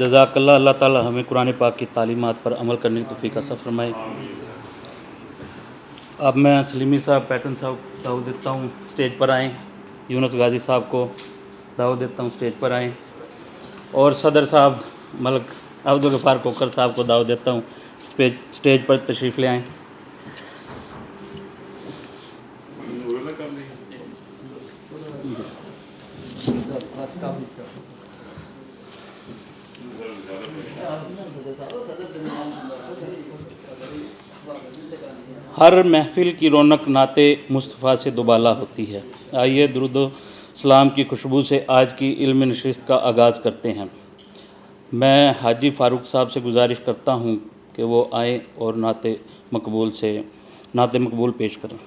जज़ाकल्लाह। अल्लाह ताला हमें कुरान पाक की तालीमात पर अमल करने की तौफीक अता फरमाए। अब मैं सलीमी साहब, पैटर्न साहब दावत देता हूँ स्टेज पर आएँ। यूनुस गाजी साहब को दावत देता हूँ स्टेज पर आएँ। और सदर साहब मलक अब्दुल गफ़ार कोकर साहब को दावत देता हूँ स्टेज पर तशरीफ़ ले आएँ। हर महफ़िल की रौनक नाते मुस्तफ़ा से दुबाला होती है। आइए दुरूद सलाम की खुशबू से आज की इल्म नशिस्त का आगाज़ करते हैं। मैं हाजी फ़ारूक साहब से गुजारिश करता हूं कि वो आए और नाते मकबूल पेश करें।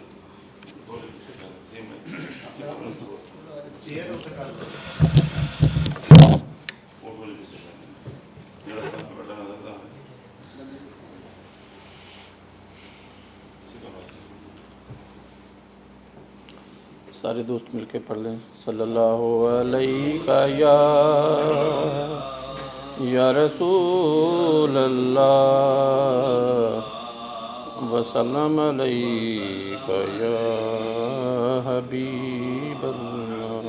सारे दोस्त मिलके पढ़ लें। सल्लल्लाहु अलैका या रसूल अल्लाह वसल्लम अलैका या हबीब अल्लाह।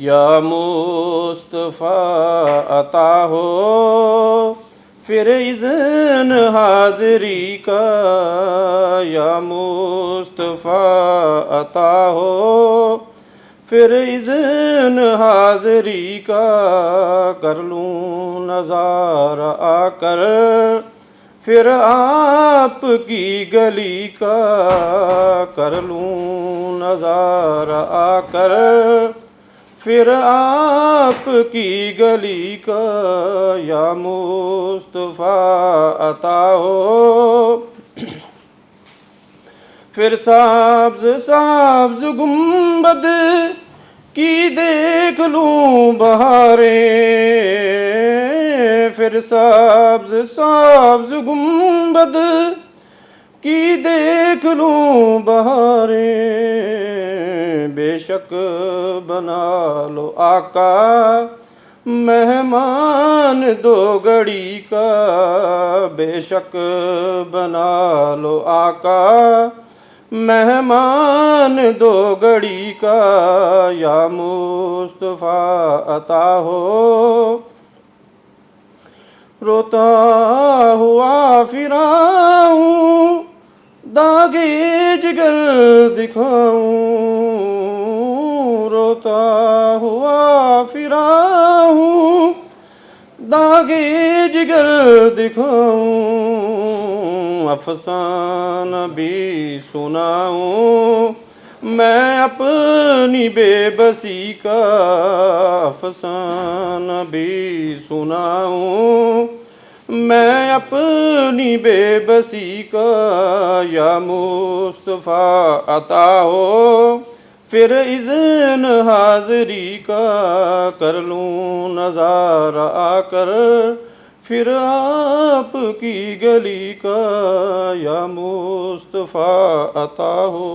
या मुस्तफ़ा अता हो फिर इज़्न हाज़री का। या मुस्तफ़ा अता हो फिर इज़्न हाज़री का। कर लूँ नज़ारा आकर फिर आपकी गली का। कर लूँ नज़ारा आकर फिर आपकी गली का। या मुस्तफ़ा अता हो फिर साब्ज़ गुंबद की देख लूँ बहारें। फिर साब्ज़ गुंबद की देख लूँ बहारें। बेशक बना लो आका मेहमान दो घड़ी का। बेशक बना लो आका मेहमान दो घड़ी का। या मुस्तफ़ा अता हो रोता हुआ फिराऊं दागे जिगर दिखाऊं। रोता हुआ फिराऊं दागे जिगर दिखाऊं। अफसाना भी सुनाऊं मैं अपनी बेबसी का। अफसाना भी सुनाऊं मैं अपनी बेबसी का। या मुस्तफ़ा अता हो फिर इज़्न हाज़री का। कर लूँ नज़ारा आकर फिर आपकी गली का। या मुस्तफ़ा अता हो।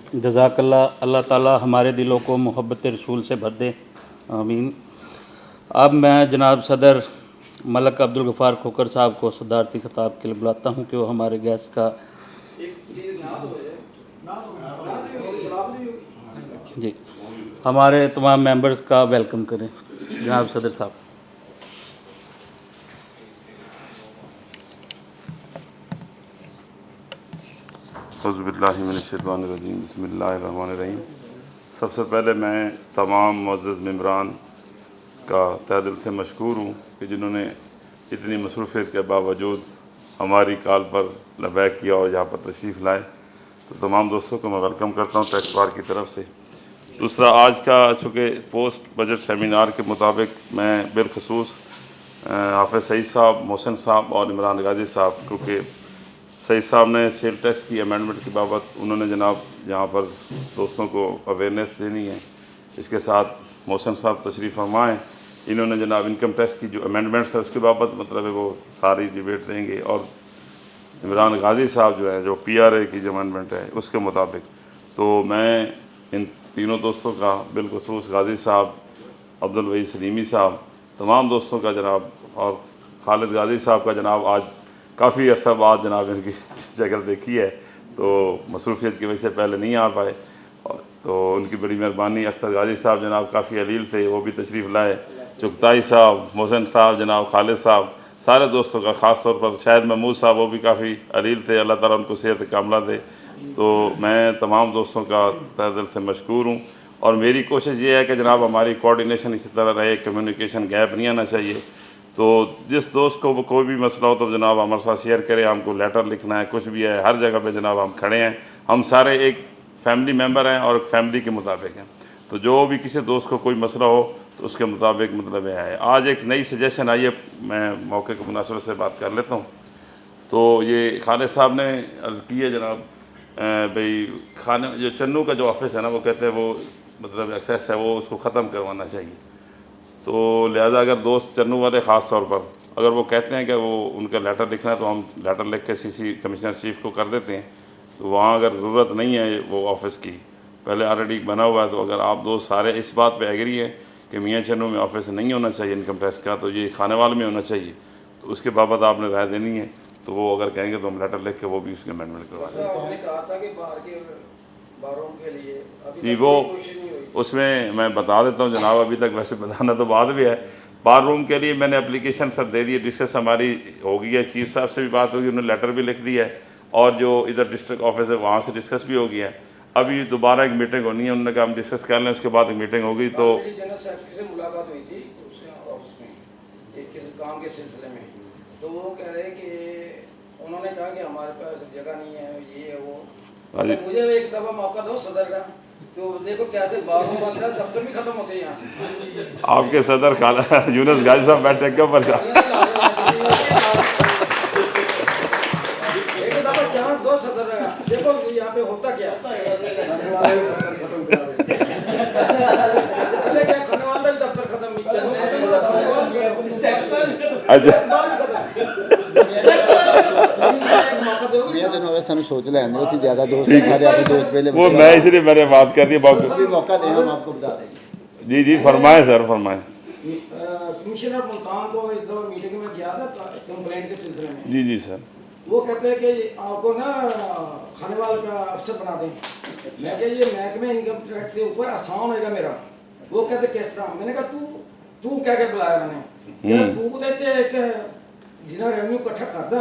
जज़ाकल्लाह। अल्लाह ताला हमारे दिलों को मोहब्बत रसूल से भर दे, आमीन। अब मैं जनाब सदर मलक अब्दुल गफ़ार खोकर साहब को सदारती खिताब के लिए बुलाता हूँ कि वो हमारे गैस का जी हमारे तमाम मेंबर्स का वेलकम करें। जनाब सदर साहब। औज़ुबिल्लाहिमिनश्शैतानिर्रजीम बिस्मिल्लाहिर्रहमानिर्रहीम। सबसे पहले मैं तमाम मुअज़्ज़ज़ मेंबरान का तहे दिल से मशकूर हूँ कि जिन्होंने इतनी मसरूफ़ियत के बावजूद हमारी कॉल पर लबैक किया और यहाँ पर तशरीफ़ लाए। तो तमाम दोस्तों को मैं वेलकम करता हूँ टैक्स बार की तरफ से। दूसरा, आज का चूँकि पोस्ट बजट सेमिनार के मुताबिक मैं बिलखसूस हाफ़िज़ सईद साहब, मोहसिन साहब और इमरान गाज़ी साहब, क्योंकि सईद साहब ने सेल टैक्स की अमेंडमेंट की बाबत उन्होंने जनाब यहाँ पर दोस्तों को अवेयरनेस देनी है। इसके साथ मोहसिन साहब तशरीफ़ फरमा हैं, इन्होंने जनाब इनकम टैक्स की जो अमेंडमेंट्स है उसके बाबत मतलब है वो सारी डिबेट देंगे। और इमरान गाज़ी साहब जो है जो PRA की जो अमेंडमेंट है उसके मुताबिक, तो मैं इन तीनों दोस्तों का बिलखसूस गाज़ी साहब, अब्दुल वहीद सलीमी साहब, तमाम दोस्तों का जनाब, और खालिद गाज़ी साहब का जनाब आज काफ़ी अर्सा बाद जनाब इनकी शक्ल देखी है, तो मसरूफ़ियत की वजह से पहले नहीं आ पाए, और तो उनकी बड़ी मेहरबानी। अख्तर गाज़ी साहब जनाब काफ़ी अलील थे, वो भी तशरीफ़ लाए। चुगताई साहब, मोहसिन साहब, जनाब खालिद साहब, सारे दोस्तों का ख़ास तौर पर शायद महमूद साहब, वो भी काफ़ी अलील थे, अल्लाह ताला उनको सेहत कामला दे। तो मैं तमाम दोस्तों का तहे दिल से मशकूर हूँ, और मेरी कोशिश ये है कि जनाब हमारी कोऑर्डिनेशन इसी तरह रहे, कम्युनिकेशन गैप नहीं आना चाहिए। तो जिस दोस्त को कोई भी मसला हो तो जनाब हमारे साथ शेयर करें, हमको लेटर लिखना है, कुछ भी है, हर जगह पे जनाब हम खड़े हैं। हम सारे एक फैमिली मेंबर हैं और फैमिली के मुताबिक हैं, तो जो भी किसी दोस्त को कोई मसला हो तो उसके मुताबिक मतलब है। आज एक नई सजेशन आई है, मैं मौके की मुनासिबत से बात कर लेता हूँ। तो ये खालिद साहब ने अर्ज़ की है जनाब भाई खाने जो चन्नू का जो ऑफिस है ना, वो कहते हैं वो मतलब एक्सेस है वो उसको ख़त्म करवाना चाहिए। तो लिहाजा अगर दोस्त चन्नू वाले ख़ास तौर पर अगर वो कहते हैं कि वो उनका लेटर लिखना है तो हम लेटर लिख के CC कमिश्नर चीफ़ को कर देते हैं। तो वहाँ अगर ज़रूरत नहीं है वो ऑफ़िस की, पहले ऑलरेडी बना हुआ है, तो अगर आप दोस्त सारे इस बात पे एग्री हैं कि मियाँ चन्नू में ऑफिस नहीं होना चाहिए इनकम टैक्स का, तो ये खानेवाल में होना चाहिए, तो उसके बाबत आपने राय देनी है। तो वो अगर कहेंगे तो हम लेटर लिख के वो भी उसकी अमेंडमेंट करवा देंगे। जी वो उसमें मैं बता देता हूँ जनाब, अभी तक वैसे बताना तो बाद भी है। बार रूम के लिए मैंने एप्लीकेशन सब दे दी है, डिस्कस हमारी हो गई है, चीफ साहब से भी बात होगी, उन्होंने लेटर भी लिख दिया है, और जो इधर डिस्ट्रिक्ट ऑफिस है वहाँ से डिस्कस भी हो गया है। अभी दोबारा एक मीटिंग होनी है, उन्होंने कहा हम डिस्कस कर लें, उसके बाद एक मीटिंग होगी। तो मुलाकात हुई थी उसके ऑफिस में एक काम के सिलसिले में, तो वो कह रहे कि उन्होंने कहा कि हमारे पास जगह नहीं है, ये है वो। मुझे एक दफ़ा मौका दो सदर का, तो देखो कैसे बाथरूम बंद है, दफ्तर भी खत्म होते हैं यहाँ से। आपके सदर खाला यूनुस गाजी साहब बैठे के ऊपर एक दफ़ा चांस दो सदर का, देखो यहाँ पे होता क्या दफ्तर खत्म सोच लेंगे उससे ज्यादा दोस्त सारे अपने दोस्त पहले वो मैं इसलिए मैंने बात कर दी, मौका दें हम आपको बता देंगे। जी जी फरमाएं सर फरमाएं। कमिश्नर मुल्तान को एक दो मीटिंग में गया था कंप्लेंट के सिलसिले में। जी जी सर। वो कहते हैं कि आपको ना खानेवाल का अफसर बना दें। मैं क्या ये महकमे इनकम टैक्स से ऊपर आसान होएगा मेरा। वो कहते किस तरह, मैंने कहा तू क्या क्या बुलाया मैंने, तू देते एक जिन्हें रेवेन्यू इकट्ठा करदा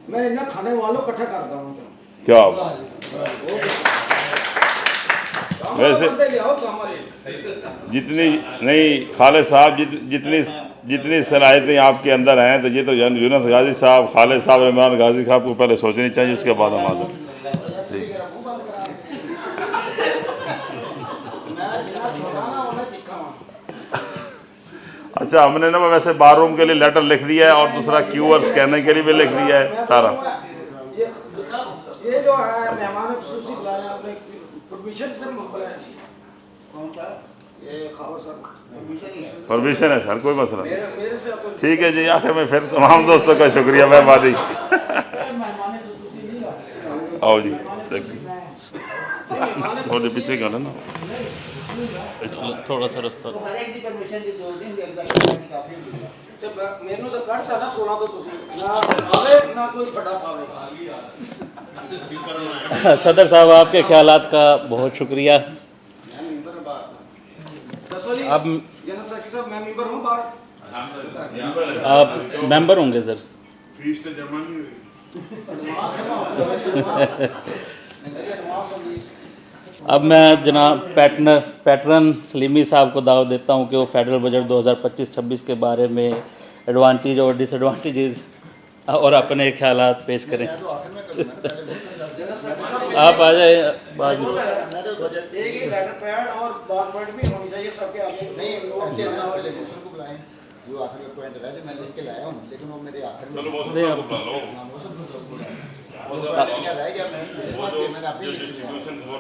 मैं इन्हें खाने वालों इकट्ठा करदा हूँ। क्या वैसे जितनी नहीं खालिद साहब जितनी सलाहियतें आपके अंदर हैं, तो ये तो यूनुस गाजी साहब, खालिद साहब, इमरान गाजी साहब को पहले सोचनी चाहिए, उसके बाद हम आते हैं। अच्छा हमने ना वैसे बार रूम के लिए लेटर लिख दिया है, और दूसरा QR स्कैनर के लिए भी लिख दिया है सारा। ये जो है मेहमान खुसूसी बुलाया आपने, परमिशन से बुलाया कौन सा, ये खावर सर परमिशन है सर, कोई मसला नहीं। ठीक है जी, आखिर में फिर तमाम दोस्तों का शुक्रिया, मेहरबानी। आओ जी सेक्रेटरी थोड़े पीछे कर ना थोड़ा सा रास्ता ਤੇ ਮੈਨੂੰ ਤਾਂ ਕੱਢ ਸਕਦਾ 16 ਤੋਂ ਤੁਸੀਂ ਨਾ ਆਵੇ ਨਾ ਕੋਈ ਵੱਡਾ ਪਾਵੇ सदर साहब आपके ख्यालात का बहुत शुक्रिया। ਦੱਸੋ ਜੀ अब ਜਨਰਲ ਸੈਕਟਰੀ ਸਾਹਿਬ ਮੈਂ ਮੈਂਬਰ ਹੂੰ ਬਾਹਰ आप मेंबर होंगे सर? फीस तो जमा नहीं हुई अब मैं जनाब पैटर्न सलीमी साहब को दावत देता हूँ कि वो फेडरल बजट 2025-26 के बारे में एडवांटेज और डिसएडवांटेजेस और अपने ख्यालात पेश करें। आप आ जाए बाद में। एक ही लेटर पैड और बॉल पॉइंट भी होनी चाहिए सबके आगे नहीं नोट से ना हो को बुलाएं जो आखिर में पॉइंट रहा है मैं लिख के लाया हूँ लेकिन वो मेरे आखिर में चलो मौसम साहब को बुला लो क्या रह गया वो जो डिस्ट्रीब्यूशन और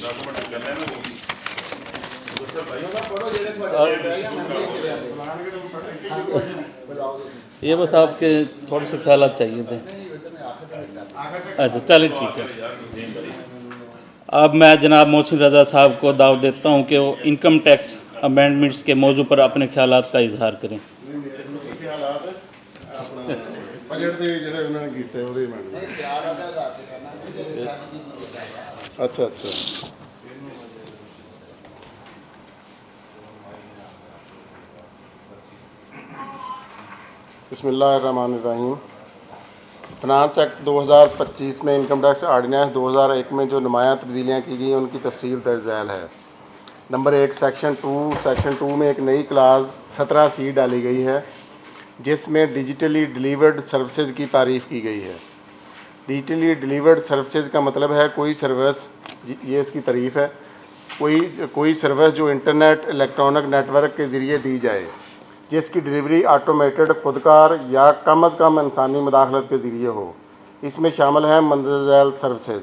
डॉक्यूमेंट करना है ना वो दूसरा भाई ये बस आपके थोड़े से ख्यालात चाहिए थे। अच्छा चलिए ठीक है। अब मैं जनाब मोहसिन रज़ा साहब को दावत देता हूँ कि वो इनकम टैक्स अमेंडमेंट्स के मौजू पर अपने ख्यालात का इजहार करें। बजट ਦੇ ਜਿਹੜੇ ਉਹਨਾਂ ਨੇ ਕੀਤੇ ਉਹਦੇ ਮੈਂ अच्छा अच्छा बिस्मिल्लाहिर्रहमानिर्रहीम। फिनांस एक्ट 2025 में इनकम टैक्स आर्डिनेंस 2001 में जो नुमायाँ तब्दीलियाँ की गई उनकी तफसील दर्ज झैल है। नंबर 1 सेक्शन 2 में एक नई क्लास 17C डाली गई है जिसमें डिजिटली डिलीवर्ड सर्विसेज की तारीफ़ की गई है। डिजिटली डिलीवर्ड सर्विसेज का मतलब है कोई सर्विस, ये इसकी तारीफ़ है, कोई सर्विस जो इंटरनेट इलेक्ट्रॉनिक नेटवर्क के ज़रिए दी जाए जिसकी डिलीवरी ऑटोमेटेड, खुदकार या कम अज़ कम इंसानी मुदाखलत के ज़रिए हो। इसमें शामिल हैं मंदरज़ झैल services,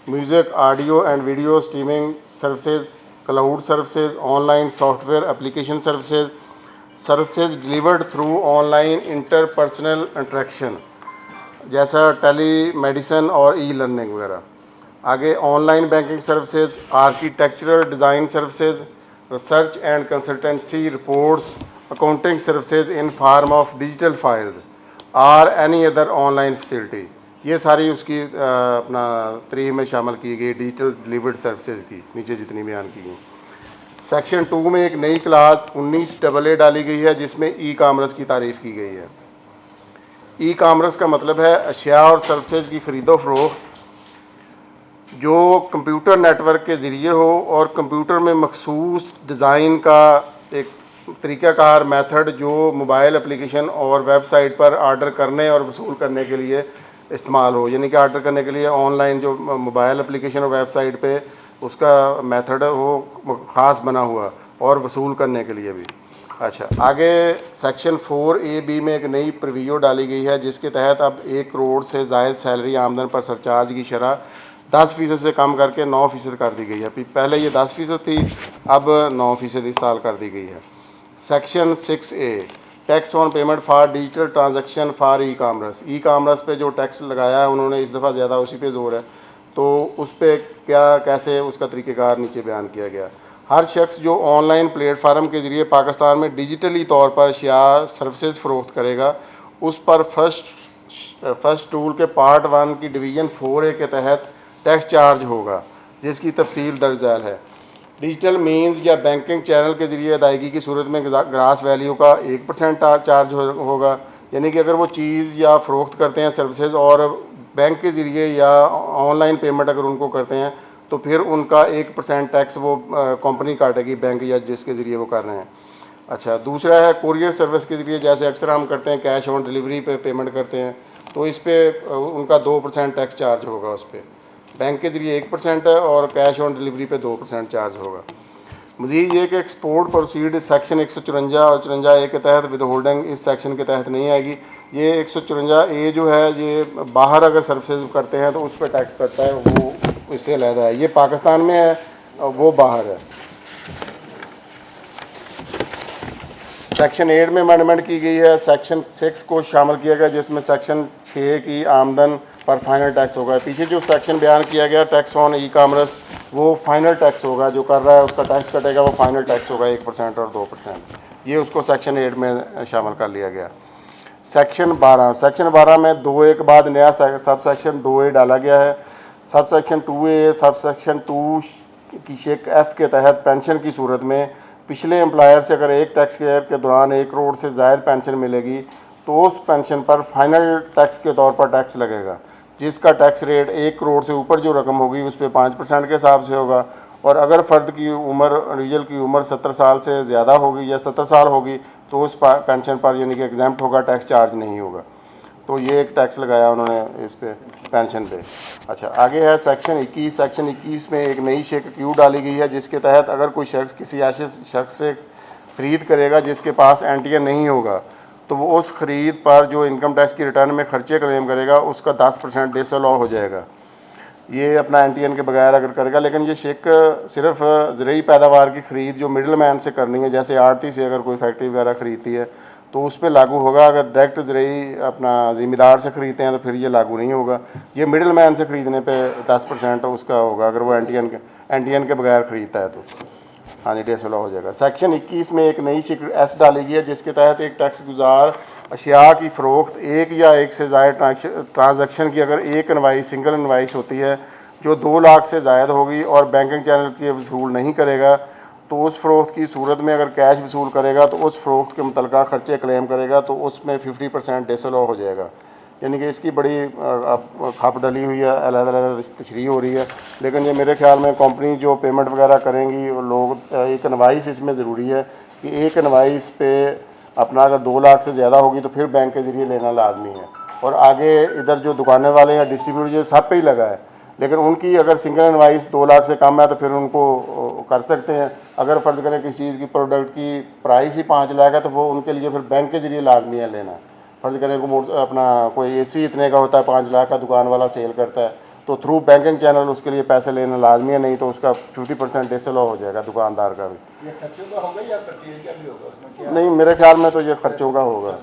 music, audio and video streaming services, cloud services, online software application services delivered through online interpersonal interaction जैसा टेली मेडिसन और ई लर्निंग वगैरह। आगे online banking services, architectural design services, research and consultancy reports, accounting services in form of digital files और any other online facility. ये सारी उसकी अपना तरीक़ में शामिल की गई डिजिटल डिलीवर्ड सर्विसेज की, नीचे जितनी बयान की गई। सेक्शन 2 में एक नई क्लास 19AA डाली गई है जिसमें ई कामर्स की तारीफ़ की गई है। ई कामर्स का मतलब है अशिया और सर्विसेज की ख़रीदो फरोख्त जो कंप्यूटर नेटवर्क के ज़रिए हो और कंप्यूटर में मखसूस डिज़ाइन का एक तरीक़ाकार मेथड जो मोबाइल एप्लीकेशन और वेबसाइट पर ऑर्डर करने और वसूल करने के लिए इस्तेमाल हो। यानी कि ऑर्डर करने के लिए ऑनलाइन जो मोबाइल एप्लीकेशन और वेबसाइट पे उसका मेथड हो ख़ास बना हुआ और वसूल करने के लिए भी। अच्छा, आगे सेक्शन 4A-B में एक नई प्रीव्यू डाली गई है जिसके तहत अब 1 करोड़ से ज़ायद सैलरी आमदन पर सरचार्ज की शरह 10% से कम करके 9% कर दी गई है। पहले ये 10% थी, अब 9% इस साल कर दी गई है। Section 6A tax on payment for digital transaction for e commerce पे जो टैक्स लगाया है उन्होंने इस दफ़ा ज़्यादा उसी पे जोर है, तो उस पर क्या कैसे उसका तरीक़ेकार नीचे बयान किया गया। हर शख्स जो ऑनलाइन प्लेटफार्म के ज़रिए पाकिस्तान में डिजिटली तौर पर अशिया सर्विसेज फ़रोख्त करेगा उस पर फर्स्ट टूल के पार्ट 1 की डिवीज़न 4A के तहत टैक्स चार्ज होगा जिसकी तफसील दर्ज झैल है। डिजिटल मीन्स या बैंकिंग चैनल के ज़रिए अदायगी की सूरत में ग्रास वैल्यू का 1% चार्ज होगा। यानी कि अगर वो चीज़ या फ़रोख्त करते हैं सर्विसेज और बैंक के ज़रिए या ऑनलाइन पेमेंट अगर उनको करते हैं तो फिर उनका 1% टैक्स वो कंपनी काटेगी, बैंक या जिसके ज़रिए वो कर रहे हैं। अच्छा, दूसरा है कुरियर सर्विस के ज़रिए, जैसे अक्सर हम करते हैं कैश ऑन डिलीवरी पे पेमेंट करते हैं तो इस पे उनका 2% टैक्स चार्ज होगा उस पर। बैंक के ज़रिए 1% है और कैश ऑन डिलीवरी पे 2% चार्ज होगा। मज़ीद ये कि एक्सपोर्ट प्रोसीड सेक्शन 154 और 54A के तहत विद होल्डिंग इस सेक्शन के तहत नहीं आएगी। ये 154A जो है ये बाहर अगर सर्विसेज करते हैं तो उस पर टैक्स कटता है, वो इससे अलहदा है। ये पाकिस्तान में है, वो बाहर है। सेक्शन 8 में अमेंडमेंट की गई है। सेक्शन 6 को शामिल किया गया जिसमें सेक्शन 6 की आमदन पर फाइनल टैक्स होगा। पीछे जो सेक्शन बयान किया गया टैक्स ऑन ई कामर्स, वो फाइनल टैक्स होगा, जो कर रहा है उसका टैक्स कटेगा, वो फाइनल टैक्स होगा 1% और 2%। ये उसको सेक्शन 8 में शामिल कर लिया गया। सेक्शन 12 में 2A के बाद नया सब सेक्शन 2A डाला गया है। Sub section 2A sub section 2 की शेक F के तहत पेंशन की सूरत में पिछले एम्प्लॉयर से अगर एक टैक्स ईयर के दौरान 1 करोड़ से ज़ायद पेंशन मिलेगी तो उस पेंशन पर फाइनल टैक्स के तौर पर टैक्स लगेगा, जिसका टैक्स रेट 1 करोड़ से ऊपर जो रकम होगी उस पर 5% के हिसाब से होगा। और अगर फ़र्द की उम्र, इंडिविजुअल की उम्र 70 साल से ज़्यादा होगी या 70 साल होगी तो उस पेंशन पर यानी कि एग्जाम्प्ट होगा, टैक्स चार्ज नहीं होगा। तो ये एक टैक्स लगाया उन्होंने इस पे, पेंशन पे। अच्छा, आगे है सेक्शन 21। सेक्शन 21 में एक नई शेक क्यू डाली गई है, जिसके तहत अगर कोई शख्स किसी ऐसे शख्स से ख़रीद करेगा जिसके पास एनटीए नहीं होगा तो वो उस ख़रीद पर जो इनकम टैक्स की रिटर्न में खर्चे क्लेम करेगा उसका 10% डिसअलाउ हो जाएगा, ये अपना एनटीएन के बगैर अगर करेगा। लेकिन ये शेक सिर्फ ज़रूरी पैदावार की ख़रीद जो मिडल मैन से करनी है, जैसे आड़ती से अगर कोई फैक्ट्री वगैरह ख़रीदती है तो उस पर लागू होगा। अगर डायरेक्ट ज़रूरी अपना ज़िम्मेदार से ख़रीदते हैं तो फिर ये लागू नहीं होगा। ये मिडल मैन से ख़रीदने पे 10% उसका होगा अगर वो एनटीएन के बगैर ख़रीदता है तो। हाँ जी, डिसअलाउ हो जाएगा। सेक्शन 21 में एक नई शेक एस डाली गई है, जिसके तहत एक टैक्स गुजार अशिया की फ़रोख्त एक या एक से ज़ायद ट्रांजैक्शन की अगर एक इनवाइस, सिंगल इनवाइस होती है जो 2 लाख से ज़ायद होगी और बैंकिंग चैनल की वसूल नहीं करेगा तो उस फ़रोख्त की सूरत में अगर कैश वसूल करेगा तो उस फ़रोख्त के मुतलका खर्चे क्लेम करेगा तो उसमें 50% डिसअलाउ हो जाएगा। यानी कि इसकी बड़ी खप डली हुई है, अलग-अलग तशरीह हो रही है। लेकिन ये मेरे ख्याल में कंपनी जो पेमेंट वगैरह करेंगी लोग, एक इनवाइस इसमें ज़रूरी है कि एक इनवाइस पे अपना अगर 2 लाख से ज़्यादा होगी तो फिर बैंक के ज़रिए लेना लाजमी है। और आगे इधर जो दुकानें वाले या डिस्ट्रीब्यूटर सब पे ही लगा है, लेकिन उनकी अगर सिंगल इनवाइस 2 लाख से कम है तो फिर उनको कर सकते हैं। अगर फ़र्ज़ करें किसी चीज़ की प्रोडक्ट की प्राइस ही 5 लाख है तो वो उनके लिए फिर बैंक के ज़रिए लाजमी है लेना। फ़र्ज़ करें को अपना कोई एसी इतने का होता है, 5 लाख का दुकान वाला सेल करता है तो थ्रू बैंकिंग चैनल उसके लिए पैसे लेना लाजमी है, नहीं तो उसका 50% डिसअलाउ हो जाएगा दुकानदार का भी। ये खर्चों का होगा या प्रक्रिया का भी होगा उसमें क्या? नहीं, मेरे ख्याल में तो ये खर्चों का होगा।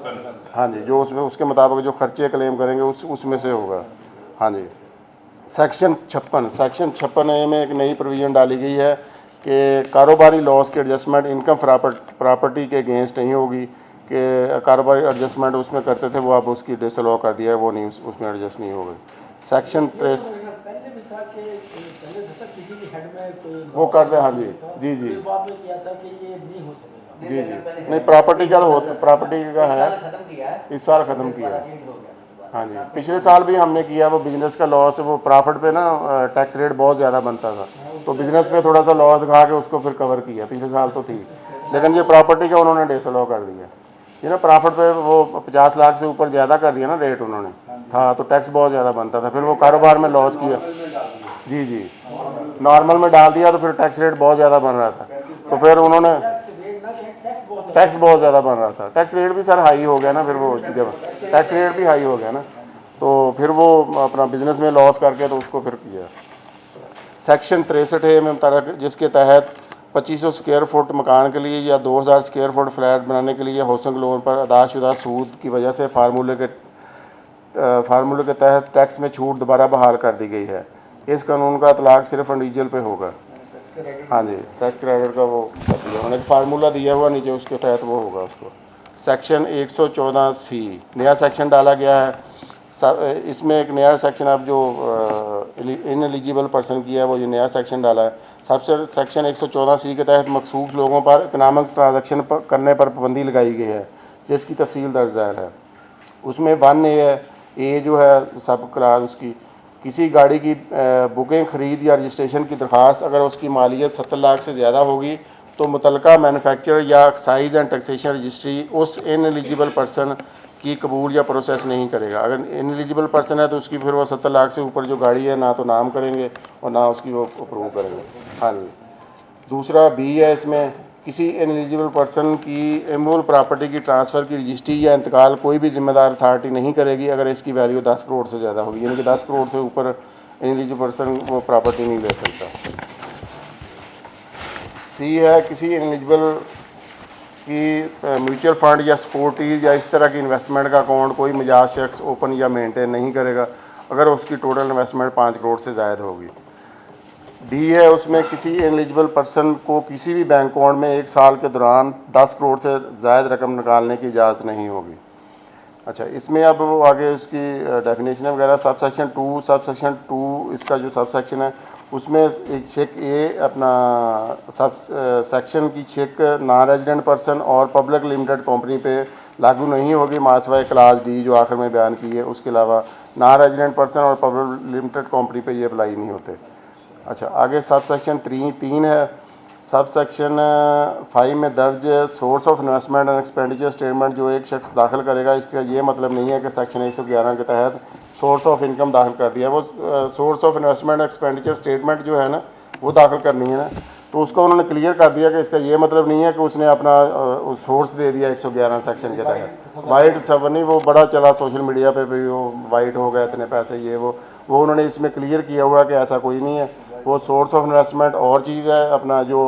हाँ जी, जो उसमें उसके मुताबिक जो खर्चे क्लेम करेंगे उसमें से होगा। हाँ जी। सेक्शन 56A में एक नई प्रोविज़न डाली गई है कि कारोबारी लॉस की एडजस्टमेंट इनकम प्रॉपर्टी के अगेंस्ट नहीं होगी, कि कारोबारी एडजस्टमेंट उसमें करते थे वो अब उसकी डिसअलाउ कर दिया है, वो नहीं उसमें एडजस्ट नहीं होगी। सेक्शन 3 वो कर दे। हाँ जी जी जी जी जी, नहीं प्रॉपर्टी का तो प्रॉपर्टी का है, इस साल ख़त्म किया है। हाँ जी, पिछले साल भी हमने किया, वो बिज़नेस का लॉस, वो प्रॉफिट पे ना टैक्स रेट बहुत ज़्यादा बनता था तो बिज़नेस पे थोड़ा सा लॉस दिखा के उसको फिर कवर किया। पिछले साल तो ठीक, लेकिन ये प्रॉपर्टी का उन्होंने डिसअलाउ कर दिया। ये ना प्रॉफिट पे वो 50 लाख से ऊपर ज़्यादा कर दिया ना रेट उन्होंने, था तो टैक्स बहुत ज़्यादा बनता था, फिर वो कारोबार में लॉस किया। जी जी, नॉर्मल में डाल दिया तो फिर टैक्स रेट बहुत ज़्यादा बन रहा था, तो फिर उन्होंने टैक्स बहुत ज़्यादा बन रहा था। टैक्स रेट भी सर हाई हो गया ना, फिर वो जब टैक्स रेट भी हाई हो गया ना तो फिर वो अपना बिज़नेस में लॉस करके तो उसको फिर किया। सेक्शन 63A में मुताबिक जिसके तहत 2500 स्क्वायर फुट मकान के लिए या 2000 स्क्वायर फुट फ्लैट बनाने के लिए हाउसिंग लोन पर अदाशुदा सूद की वजह से फार्मूले के तहत टैक्स में छूट दोबारा बहाल कर दी गई है। इस कानून का इतलाक़ सिर्फ इंडिविजुअल पे होगा। हाँ जी, टैक्स क्रेडिट का वो कर दिया उन्होंने, फार्मूला दिया हुआ नीचे, उसके तहत वो होगा उसको। सेक्शन 114C नया सेक्शन डाला गया है। इसमें एक नया सेक्शन अब जो इनएलिजिबल पर्सन की है वो ये नया सेक्शन डाला है। सबसे सेक्शन 114C के तहत मखसूस लोगों पर इकनॉमिक ट्रांजैक्शन करने पर पाबंदी लगाई गई है, जिसकी तफसील दर्ज है। उसमें 1A है, ए जो है सब क्लास उसकी, किसी गाड़ी की बुकिंग, ख़रीद या रजिस्ट्रेशन की दरख्वास्त अगर उसकी मालियत 70 लाख से ज़्यादा होगी तो मुतलका मैन्युफैक्चरर या एक्साइज एंड टैक्सेशन रजिस्ट्री उस इनएलिजिबल पर्सन की कबूल या प्रोसेस नहीं करेगा। अगर इनएलिजिबल पर्सन है तो उसकी फिर वो 70 लाख से ऊपर जो गाड़ी है ना तो नाम करेंगे और ना उसकी वो अप्रूव करेंगे। हाँ जी। दूसरा B है, इसमें किसी इनएलिजिबल पर्सन की इमूवेबल प्रॉपर्टी की ट्रांसफ़र की रजिस्ट्री या इंतकाल कोई भी जिम्मेदार अथॉरिटी नहीं करेगी अगर इसकी वैल्यू 10 करोड़ से ज़्यादा होगी, यानी कि 10 करोड़ से ऊपर इनएलिजिबल पर्सन वो प्रॉपर्टी नहीं ले सकता। C है, किसी इनएलिजिबल की म्यूचुअल फंड या सिक्योरिटीज़ या इस तरह की इन्वेस्टमेंट का अकाउंट कोई मजाज शख्स ओपन या मेंटेन नहीं करेगा। अगर उसकी टोटल इन्वेस्टमेंट 5 करोड़ से ज़ायद होगी। डी है, उसमें किसी एलिजिबल पर्सन को किसी भी बैंक अकाउंट में 1 साल के दौरान 10 करोड़ से ज़ायद रकम निकालने की इजाज़त नहीं होगी। अच्छा, इसमें अब वो आगे उसकी डेफिनेशन वगैरह सब सेक्शन 2 इसका जो सब सेक्शन है उसमें एक चेक ए अपना सब सेक्शन की चेक नॉन रेजिडेंट पर्सन और पब्लिक लिमिटेड कंपनी पे लागू नहीं होगी मासवाए क्लास डी जो आखिर में बयान की है। उसके अलावा नॉन रेजिडेंट पर्सन और पब्लिक लिमिटेड कंपनी पे ये अप्लाई नहीं होते। अच्छा, आगे सब सेक्शन 3 है। सब सेक्शन 5 में दर्ज source of investment and expenditure statement जो एक शख्स दाखिल करेगा, इसका ये मतलब नहीं है कि सेक्शन 111 के तहत सोर्स ऑफ इनकम दाखिल कर दिया। वो source of investment expenditure statement जो है ना वो दाखिल करनी है ना, तो उसको उन्होंने क्लियर कर दिया कि इसका ये मतलब नहीं है कि उसने अपना सोर्स दे दिया 111 सेक्शन के तहत। वाइट सब नहीं, वो बड़ा चला सोशल मीडिया पे भी वो वाइट हो गए इतने पैसे ये वो उन्होंने इसमें क्लियर किया हुआ कि ऐसा कोई नहीं है। वो सोर्स ऑफ इन्वेस्टमेंट और चीज़ है, अपना जो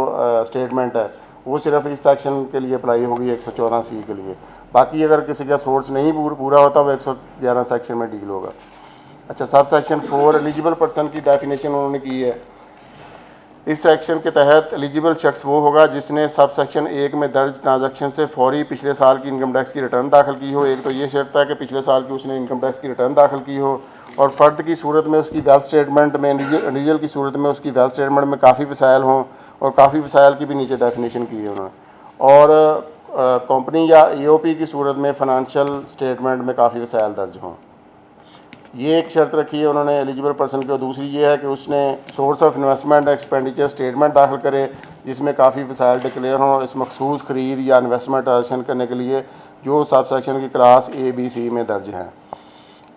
स्टेटमेंट है वो सिर्फ इस सेक्शन के लिए अप्लाई होगी 114C के लिए। बाकी अगर किसी का सोर्स नहीं पूरा होता वो 111 सेक्शन में डील होगा। अच्छा, सब सेक्शन 4 एलिजिबल पर्सन की डेफिनेशन उन्होंने की है। इस सेक्शन के तहत एलिजिबल शख्स वो होगा जिसने सब सेक्शन 1 में दर्ज ट्रांजैक्शन से फौरी पिछले साल की इनकम टैक्स की रिटर्न दाखिल की हो। एक तो ये शर्त है कि पिछले साल की उसने इनकम टैक्स की रिटर्न दाखिल की हो, और फ़र्द की सूरत में उसकी वेल्थ स्टेटमेंट में, इंडिविजुअल की सूरत में उसकी वेल्थ स्टेटमेंट में काफ़ी वसाइल हों, और काफ़ी वसाइल की भी नीचे डेफिनेशन की है उन्होंने। और कंपनी या EOP की सूरत में फ़ाइनेंशियल स्टेटमेंट में काफ़ी वसाइल दर्ज हों। ये एक शर्त रखी है उन्होंने एलिजिबल पर्सन की। और दूसरी ये है कि उसने source of investment expenditure statement दाखिल करे जिसमें काफ़ी वसाइल डिक्लेयर हों इस मखसूस ख़रीद या इन्वेस्टमेंट ट्रांजेक्शन करने के लिए जो सब सेक्शन की क्लास A, B, C में दर्ज हैं।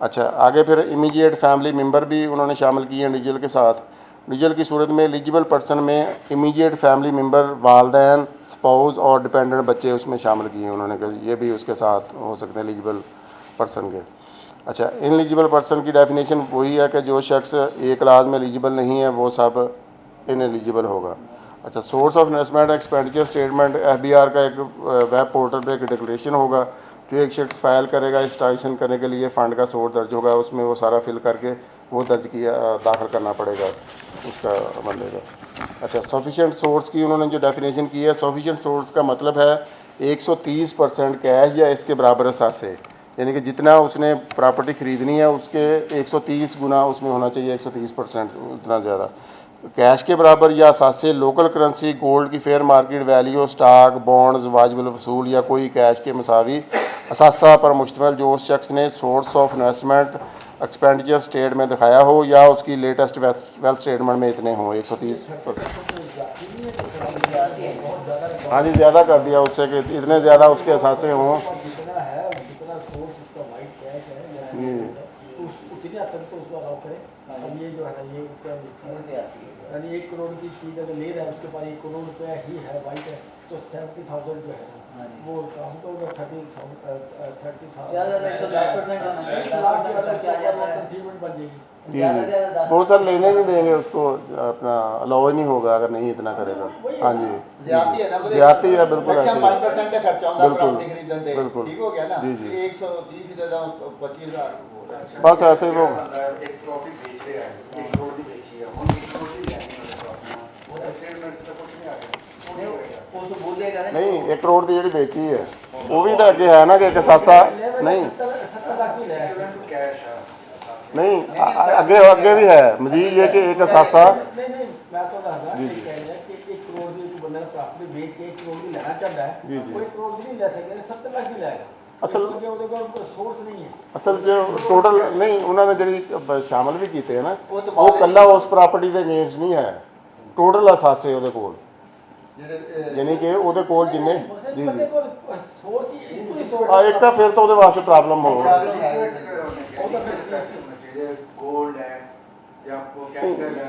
अच्छा, आगे फिर इमीडिएट फैमिली मेम्बर भी उन्होंने शामिल किए हैं इंडिविजुअल के साथ। इंडिविजुअल की सूरत में एलिजिबल पर्सन में इमीडिएट फैमिली मेम्बर, वालदैन, स्पाउस और डिपेंडेंट बच्चे उसमें शामिल किए हैं उन्होंने, कि ये भी उसके साथ हो सकते हैं एलिजिबल पर्सन के। अच्छा, इनएलिजिबल पर्सन की डेफिनेशन वही है कि जो शख्स A क्लास में एलिजिबल नहीं है वो सब इनएलिजिबल होगा। अच्छा, source of investment expenditure statement FBR का एक वेब पोर्टल पे एक डिक्लेरेशन होगा जो एक शख्स फाइल करेगा इस ट्रांजेक्शन करने के लिए फ़ंड का सोर्स दर्ज होगा, उसमें वो सारा फिल करके वो दर्ज किया दाखिल करना पड़ेगा उसका बंदे का। अच्छा, सफिशेंट सोर्स की उन्होंने जो डेफिनेशन की है, सफिशेंट सोर्स का मतलब है 130% कैश या इसके बराबर असासे, यानी कि जितना उसने प्रॉपर्टी ख़रीदनी है उसके 130 गुना उसमें होना चाहिए, 130% उतना ज़्यादा कैश के बराबर या असासे, लोकल करेंसी, गोल्ड की fair market value, stock, bonds, वाजिबुल वसूल या कोई कैश के मसावी असासा पर मुश्तमिल जो उस शख्स ने source of investment expenditure state में दिखाया हो या उसकी लेटेस्ट वेल्थ स्टेटमेंट में इतने हों 130%। हाँ जी, ज़्यादा कर दिया उससे कि इतने ज़्यादा उसके असासे हों। अब ये जो है ना ये इसका यानी 1 करोड़ की चीज़ अगर ले रहा है उसके पास 1 करोड़ रुपया ही है वाइट है तो 70,000 जो है ना वो काम तो 30,000 बन जाएगी। वो सर लेने नहीं देंगे उसको, अपना अलाउ ही नहीं होगा अगर नहीं इतना करेगा। हाँ जी, ज्यादती है बिल्कुल ऐसे, 5% का खर्चा होता है बिल्कुल, प्रॉपर्टी खरीदने से, बिल्कुल। ठीक हो गया ना। जी, जी। 130 दे दां 25,000 बस ऐसे ही वो एक प्रॉफिट बेच रहे हैं, 1 करोड़ की बेची है, हम 1 करोड़ की लेंगे वो स्टेटमेंट से कुछ नहीं आ गया, वो तो बोलेगा ना नहीं 1 करोड़ की जी बेची है वो भी तो अगे है ना कि एक सासा नहीं कैश है नहीं अगे अगे भी है मजीद ये कि एक सासा नहीं मैं तो कह रहा कि 1 करोड़ की बंदा प्रॉपर्टी बेच के 1 करोड़ की लेना चाहता है, कोई 1 करोड़ की नहीं ले सकता, 70 लाख की लेगा। सोर्स नहीं है असल जो टोटल नहीं उन्होंने जी शामिल भी किए ना वो कला उस प्रॉपर्टी के अगेंस्ट नहीं है, टोटल असासे ਉਹਦੇ ਕੋਲ यानी कि ਉਹਦੇ ਕੋਲ जिन्ने जी जी सोर्स ही इनको ही सोर्स एक तो फिर तो ਉਹਦੇ वास्ते प्रॉब्लम हो गोल्ड है या कैपिटल है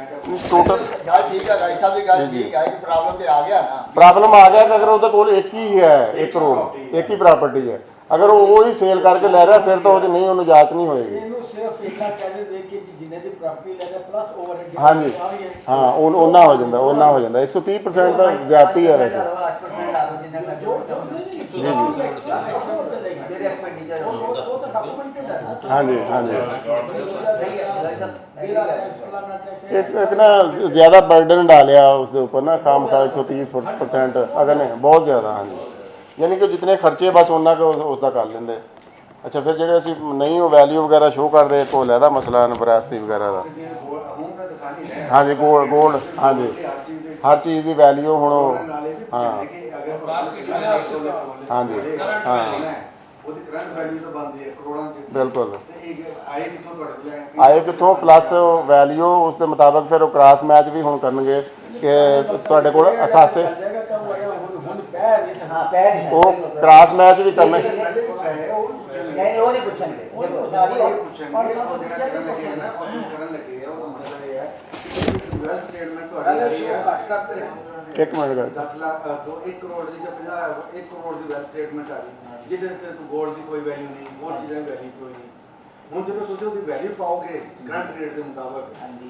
टोटल यार ठीक है, भाई साहब की गल ठीक है कि प्रॉब्लम पे आ गया ना, प्रॉब्लम आ गया कि अगर ਉਹਦੇ ਕੋਲ एक ही है 1 करोड़ एक ही प्रॉपर्टी है, अगर वो ही सेल करके ले रहा फिर तो वो नहीं उन्हें जांच नहीं होएगी। ਇਹਨੂੰ ਸਿਰਫ ਇਕੱਲਾ ਕਹਿੰਦੇ ਦੇਖ ਕੇ ਜਿੰਨੇ ਦੀ ਪ੍ਰਾਪਰਟੀ ਲੈਦਾ ਪਲੱਸ ਓਵਰਹੈਡ हाँ जी हाँ ਉਹਨਾਂ ਹੋ ਜਾਂਦਾ 130% ਤਾਂ ਜ਼ਿਆਦਤੀ ਹੈ वैसे। 8% ਲਾ ਲਓ ਜਿੰਨਾ जो का जो नहीं ਜਿਹੜੇ एक्सपेंडिचर वो तो डॉक्यूमेंटेड है ना। हाँ जी, हाँ जी। एक ना ज़्यादा बर्डन डालिया उसके ऊपर ना, काम खा 130% अगर नहीं बहुत ज़्यादा। हाँ जी, यानी कि जितने खर्चे बस उन्ना के उसका कर लेंगे। अच्छा फिर ਜਿਹੜੇ ਅਸੀਂ ਨਹੀਂ ਉਹ ਵੈਲਿਊ ਵਗੈਰਾ ਸ਼ੋਅ ਕਰਦੇ ਕੋਈ ਲੈਦਾ ਮਸਲਾ ਵਿਰਾਸਤੀ ਵਗੈਰਾ ਦਾ। ਹੁਣ ਤਾਂ ਦਿਖਾਣੀ ਹੈ ਹਾਂਜੀ ਗੋਲਡ ਹਾਂਜੀ ਹਰ ਚੀਜ਼ ਦੀ ਵੈਲਿਊ ਹੁਣ ਹਾਂ ਹਾਂਜੀ ਹਾਂ ਉਹਦੀ ਕਰੰਟ ਵੈਲਿਊ ਤਾਂ ਬਣਦੀ ਹੈ ਕਰੋੜਾਂ ਚ। ਬਿਲਕੁਲ ਤੇ ਇਹ ਆਏ ਕਿੱਥੋਂ ਤੁਹਾਡੇ ਕੋਲ ਆਏ ਕਿੱਥੋਂ ਪਲੱਸ ਵੈਲਿਊ ਉਸ ਦੇ ਮੁਤਾਬਕ ਫਿਰ ਉਹ ਕ੍ਰਾਸ ਮੈਚ ਵੀ ਹੁਣ ਕਰਨਗੇ ਕਿ ਤੁਹਾਡੇ ਕੋਲ ਅਸਾਸੇ ਉਹ ਕ੍ਰਾਸ ਮੈਚ ਵੀ ਕਰਨੇ। नहीं वो नहीं पूछेंगे देखो सारी ਪੁੱਛਣਗੇ ਉਹ ਜਿਹੜਾ ਕਰਨ ਲੱਗੇ ਨਾ ਉਹ ਜੋ ਕਰਨ ਲੱਗੇ ਆ ਉਹਦਾ ਮਤਲਬ ਇਹ ਹੈ ਕਿ ਵੈਲਥ ਸਟੇਟਮੈਂਟ ਤੁਹਾਡੀ ਆ ਰਹੀ ਹੈ ਇੱਕ ਮਿੰਟ ਕਰ 10 ਲੱਖ ਤੋਂ 1 ਕਰੋੜ ਦੀ ਜਾਂ 50 1 ਕਰੋੜ ਦੀ ਵੈਲਥ ਸਟੇਟਮੈਂਟ ਆ ਰਹੀ ਜਿਹਦੇ ਤੇ ਗੋਲਡ ਦੀ ਕੋਈ ਵੈਲਿਊ ਨਹੀਂ, ਹੋਰ ਚੀਜ਼ਾਂ ਦੀ ਵੈਲਿਊ ਕੋਈ ਨਹੀਂ। ਹੁਣ ਜਦੋਂ ਤੁਸੀਂ ਉਹਦੀ ਵੈਲਿਊ ਪਾਓਗੇ ਕਰੰਟ ਰੇਟ ਦੇ ਮੁਤਾਬਕ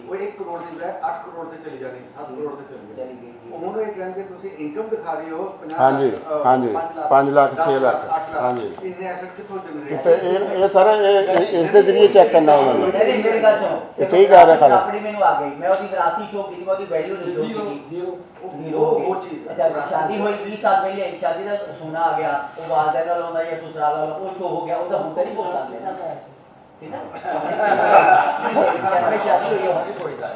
ਉਹ 1 ਕਰੋੜ ਦੀ ਬਜਾਏ 8 ਕਰੋੜ ਤੇ ਚਲੀ ਜਾਣੀ, 7 ਕਰੋੜ ਤੇ ਚਲੀ ਜਾਣੀ। ਉਹ ਹੁਣ ਇਹ ਕਹਿੰਦੇ ਤੁਸੀਂ ਇਨਕਮ ਦਿਖਾ ਰਹੇ ਹੋ 50 ਹਾਂਜੀ ਹਾਂਜੀ 5 ਲੱਖ 6 ਲੱਖ ਹਾਂਜੀ ਇੰਨੇ ਐਸੈਟ ਕਿੱਥੋਂ ਜਨਰੇਟ ਤੇ ਇਹ ਸਾਰਾ ਇਸ ਦੇ ਜ਼ਰੀਏ ਚੈੱਕ ਕਰਨਾ ਉਹਨਾਂ ਨੇ। नहीं मेरी गल सुनो ਇਹ ਸਹੀ ਕਹਿ ਰਿਹਾ ਖਾਲਾ। अपनी मेनू आ गई मैं उसकी विरासती शो की मैं उसकी वैल्यू नहीं शो की ਉਹ ਉਹ ਚੀਜ਼ जब शादी हुई 20 साल पहले शादी का सोना आ गया वो वालदैन वाला होता या ससुराल वाला वो शो हो गया वो तो हम नहीं बोल सकते ठीक है शादी हुई है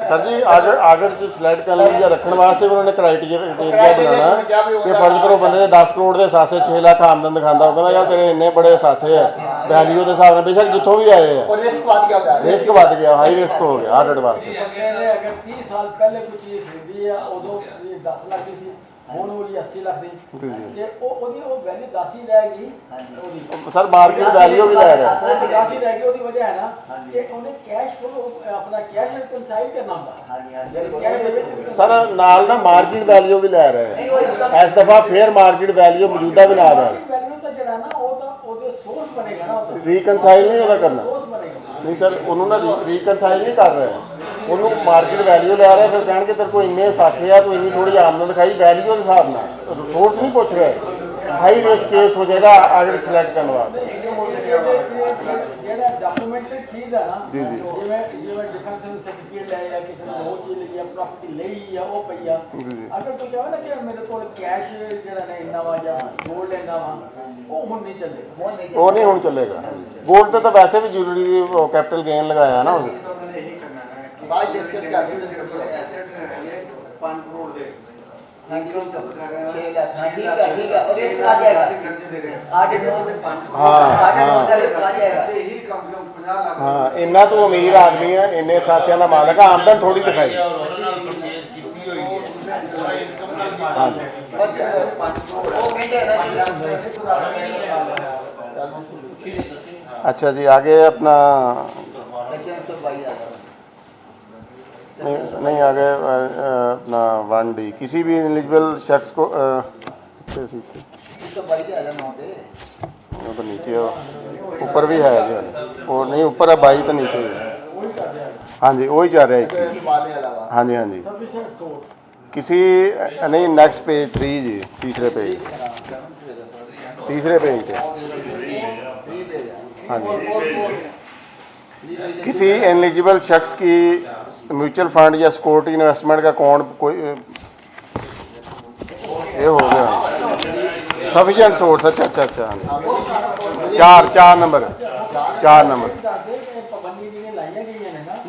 सर जी आगे सिलेक्ट करने या रखने वास्ते उन्होंने क्राइटेरिया बनाना कि फर्ज करो बंदे दे 10 करोड़ के असासे 6 लाख आमदन दिखाता वो कहता यार तेरे इन्ने बड़े असासे है वैल्यू के हिसाब से बेशक जितों भी आए हैं रिस्क बढ़ गया हाई रिस्क हो गया हार्ट वास्ते। अगर 30 साल पहले कोई चीज़ खरीदी है उदों ये 10 लाख की थी ਹੁਣ ਉਹ 80 ਲੱਖ ਦੀ ਤੇ ਉਹਦੀ ਉਹ ਵੈਲਿਊ 10 ਹੀ ਰਹਿ ਗਈ ਉਹਦੀ ਸਰ ਮਾਰਕੀਟ ਵੈਲਿਊ ਵੀ ਲੈ ਰਿਹਾ 10 ਹੀ ਰਹਿ ਗਈ। ਉਹਦੀ ਵਜ੍ਹਾ ਹੈ ਨਾ ਕਿ ਉਹਨੇ ਕੈਸ਼ ਫਲੋ ਆਪਣਾ ਕੈਸ਼ ਰਿਕਨਸਾਈਲ ਕਰਨਾ ਹੁੰਦਾ। ਹਾਂਜੀ ਹਾਂਜੀ ਕੈਸ਼ ਦੇ ਵਿੱਚ ਸਰ ਨਾਲ ਨਾ ਮਾਰਕੀਟ ਵੈਲਿਊ ਵੀ ਲੈ ਰਹੇ ਹੈ ਇਸ ਦਫਾ ਫੇਰ ਮਾਰਕੀਟ ਵੈਲਿਊ ਮੌਜੂਦਾ ਵੀ ਲਾ ਰਿਹਾ ਵੈਲਿਊ ਤਾਂ ਜਿਹੜਾ ਨਾ ਉਹ ਤਾਂ ਉਹਦੇ ਸੋਰਸ ਬਣੇਗਾ ਨਾ ਉਹ ਰੀਕਨਸਾਈਲ ਨਹੀਂ ਉਹਦਾ ਕਰਨਾ ਸੋਰਸ ਬਣੇਗਾ ਨਹੀਂ ਸਰ ਉਹਨੂੰ ਨਾ ਰੀਕਨਸਾਈਲ ਨਹੀਂ ਕਰ ਰਹੇ ਉਹਨੂੰ ਮਾਰਕੀਟ ਵੈਲਿਊ ਲੈ ਰਿਹਾ ਫਿਰ ਕਹਿਣਗੇ ਤੇਰੇ ਕੋਲ ਇੰਨੇ ਸਾਸੇ ਆ ਤੂੰ ਇੰਨੀ ਥੋੜੀ ਆਮਦਨ ਦਿਖਾਈ ਵੈਲਿਊ ਦੇ ਹਿਸਾਬ ਨਾਲ ਸੋਰਸ ਨਹੀਂ ਪੁੱਛ ਰਹੇ ਹਾਈ ਰਿਸਕ ਕੇਸ ਹੋ ਜਾਏਗਾ ਆਗੇ ਸਿਲੈਕਟ ਕਰਨ ਵਾਸਤੇ। ਜਿਹੜਾ ਡਾਕੂਮੈਂਟਡ ਚੀਜ਼ ਹੈ ਨਾ ਜੀ ਜੀ ਜਿਵੇਂ ਡਿਫੈਂਸ ਸਰਟੀਫਿਕੇਟ ਲੈ ਜਾਂ ਕਿਸੇ ਨੇ ਉਹ ਚੀਜ਼ ਲਈ ਆ ਪ੍ਰਾਪਰਟੀ ਲਈ ਆ ਉਹ ਪਈ ਆ ਅਗਰ ਤੂੰ ਕਹੇ ਨਾ ਕਿ ਮੇਰੇ ਕੋਲ ਕੈਸ਼ ਜਿਹੜਾ ਨੇ ਇੰਨਾ ਵਾ ਜਾਂ ਗੋਲਡ ਇੰਨਾ ਵਾ ਉਹ ਹੁਣ ਨਹੀਂ ਚੱਲੇਗਾ ਉਹ ਨਹੀਂ ਹੁਣ ਚੱਲੇਗਾ। ਗੋਲਡ ਤੇ ਤਾਂ ਵੈਸੇ ਵੀ ਜ਼ਰੂਰੀ ਕੈਪੀਟਲ ਗੇਨ ਲਗਾਇਆ ਨਾ ਉਹਨੇ ਇਹੀ ਕਰਨਾ ਹੈ ਕਿ ਬਾਅਦ ਡਿਸਕਸ ਕਰਦੇ ਐਸੈਟ ਹੈਗੇ 5 ਕਰੋੜ ਦੇ ਇਨਕਮ ਤਾਂ ਦਿਖਾ ਰਹੇ 6 ਲੱਖ ठीक है और इसका आ जाएगा ਖਰਚੇ ਦੇ ਰਹੇ 8 9 ਹਾਂ का रिस्क आ जाएगा ਇਹੀ ਕਮ ਸੇ ਕਮ 50 ਲੱਖ ਹਾਂ ਇੰਨਾ ਤੂੰ ਅਮੀਰ ਆਦਮੀ ਹੈ ਇੰਨੇ ਸਾਸਿਆਂ ਦਾ ਮਾਲਕ ਆ ਆਮਦਨ ਥੋੜੀ ਦਿਖਾਈ ਹਾਂ वो कहते हैं अच्छा जी आगे अपना नहीं आगे अपना 1D किसी भी एलिजिबल शख्स को वो तो नीचे हो ऊपर भी है जी वो नहीं ऊपर है 22 तो नीचे है हाँ जी वही जा रहा है हाँ जी हाँ जी किसी नहीं नेक्स्ट पेज 3 जी तीसरे पेज पे हाँ जी किसी एलिजिबल शख्स की म्यूचुअल फंड या सिक्योरिटी इन्वेस्टमेंट का अकाउंट कोई ये हो गया सफिशिएंट सोर्स अच्छा अच्छा अच्छा चार नंबर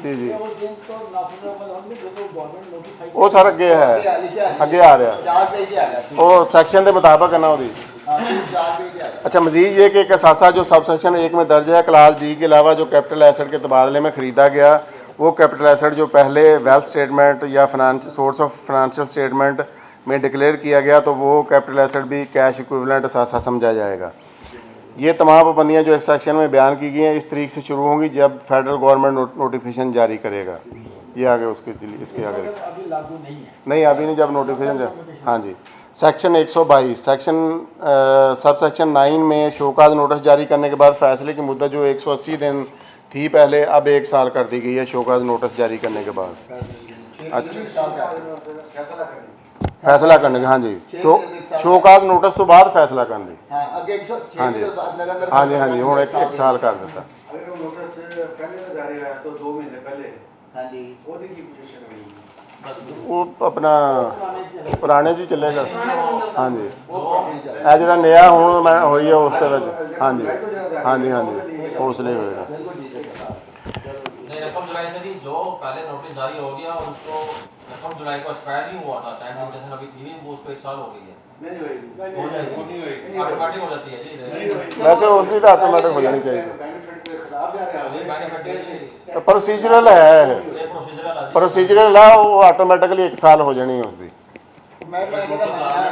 जी जी वो सर अगे है अगे आ रहा वो सैक्शन के मुताबिक है ना वो अच्छा मजीद ये कि एक असासा जो सब सेक्शन 1 में दर्ज है क्लास डी के अलावा जो कैपिटल एसेट के तबादले में ख़रीदा गया वो कैपिटल एसेट जो पहले वेल्थ स्टेटमेंट या सोर्स ऑफ फाइनेंशियल स्टेटमेंट में डिक्लेयर किया गया तो वो कैपिटल एसेट भी कैश इक्विवेलेंट असासा समझा जाएगा। ये तमाम पाबंदियाँ जो एक सेक्शन में बयान की गई हैं इस तारीख से शुरू होंगी जब फेडरल गवर्नमेंट नोटिफिकेशन जारी करेगा। ये आगे इसके आगे अभी लागू नहीं है नहीं अभी नहीं जब नोटिफिकेशन हाँ जी सेक्शन 122 सेक्शन सब सेक्शन 9 में शोकाज नोटिस जारी करने के बाद फैसले की मुद्दत जो 180 दिन थी पहले अब 1 साल कर दी गई है शोकाज नोटिस जारी करने के बाद। अच्छा फैसला करने के, हाँ जी, शोकाज नोटिस तो बाद फैसला करने की। हाँ अगे 106 हाँ जी के बाद लगातार हाँ जी हाँ जी हूँ एक साल कर दिता। अगर वो नोटिस पहले तो जारी हुआ तो 2 महीने पहले हाँ जी ਉਹਦੀ ਕੀ ਪੋਜੀਸ਼ਨ ਹੋਈ वो अपना पुराने जी चलेगा। हाँ जी ਉਹ ਪ੍ਰੋਪਰਟੀ ਚੱਲ ਇਹ ਜਿਹੜਾ ਨया ਹੁਣ ਮੈਂ ਹੋਈ ਹੈ ਉਸ ਦੇ ਵਿੱਚ, हाँ जी हाँ जी हाँ जी ਉਸ ਲਈ ਹੋਏਗਾ। बिल्कुल ठीक है साहब। नहीं, रकम जुलाई से नहीं, जो पहले नोटिस जारी हो गया और उसको रकम जुलाई को एक्सपायर नहीं हुआ था, टाइम लिमिटेशन अभी थी, वो उसको 1 साल हो गई है। ਨਹੀਂ ਹੋਏਗੀ हो जाएगी, ऑटोमेटिक हो जाती है जी। वैसे उसकी तो ऑटोमेटिक हो जानी चाहिए, ਬੈਨੀਫਿਟ ਦੇ ਖਿਲਾਫ ਜਾ ਰਿਹਾ नहीं, benefit है जी, प्रोसीजरल है, ये प्रोसीजरल है जी। प्रोसीजरल है, वो ऑटोमेटिकली 1 साल हो जानी है उसकी। मैं कहता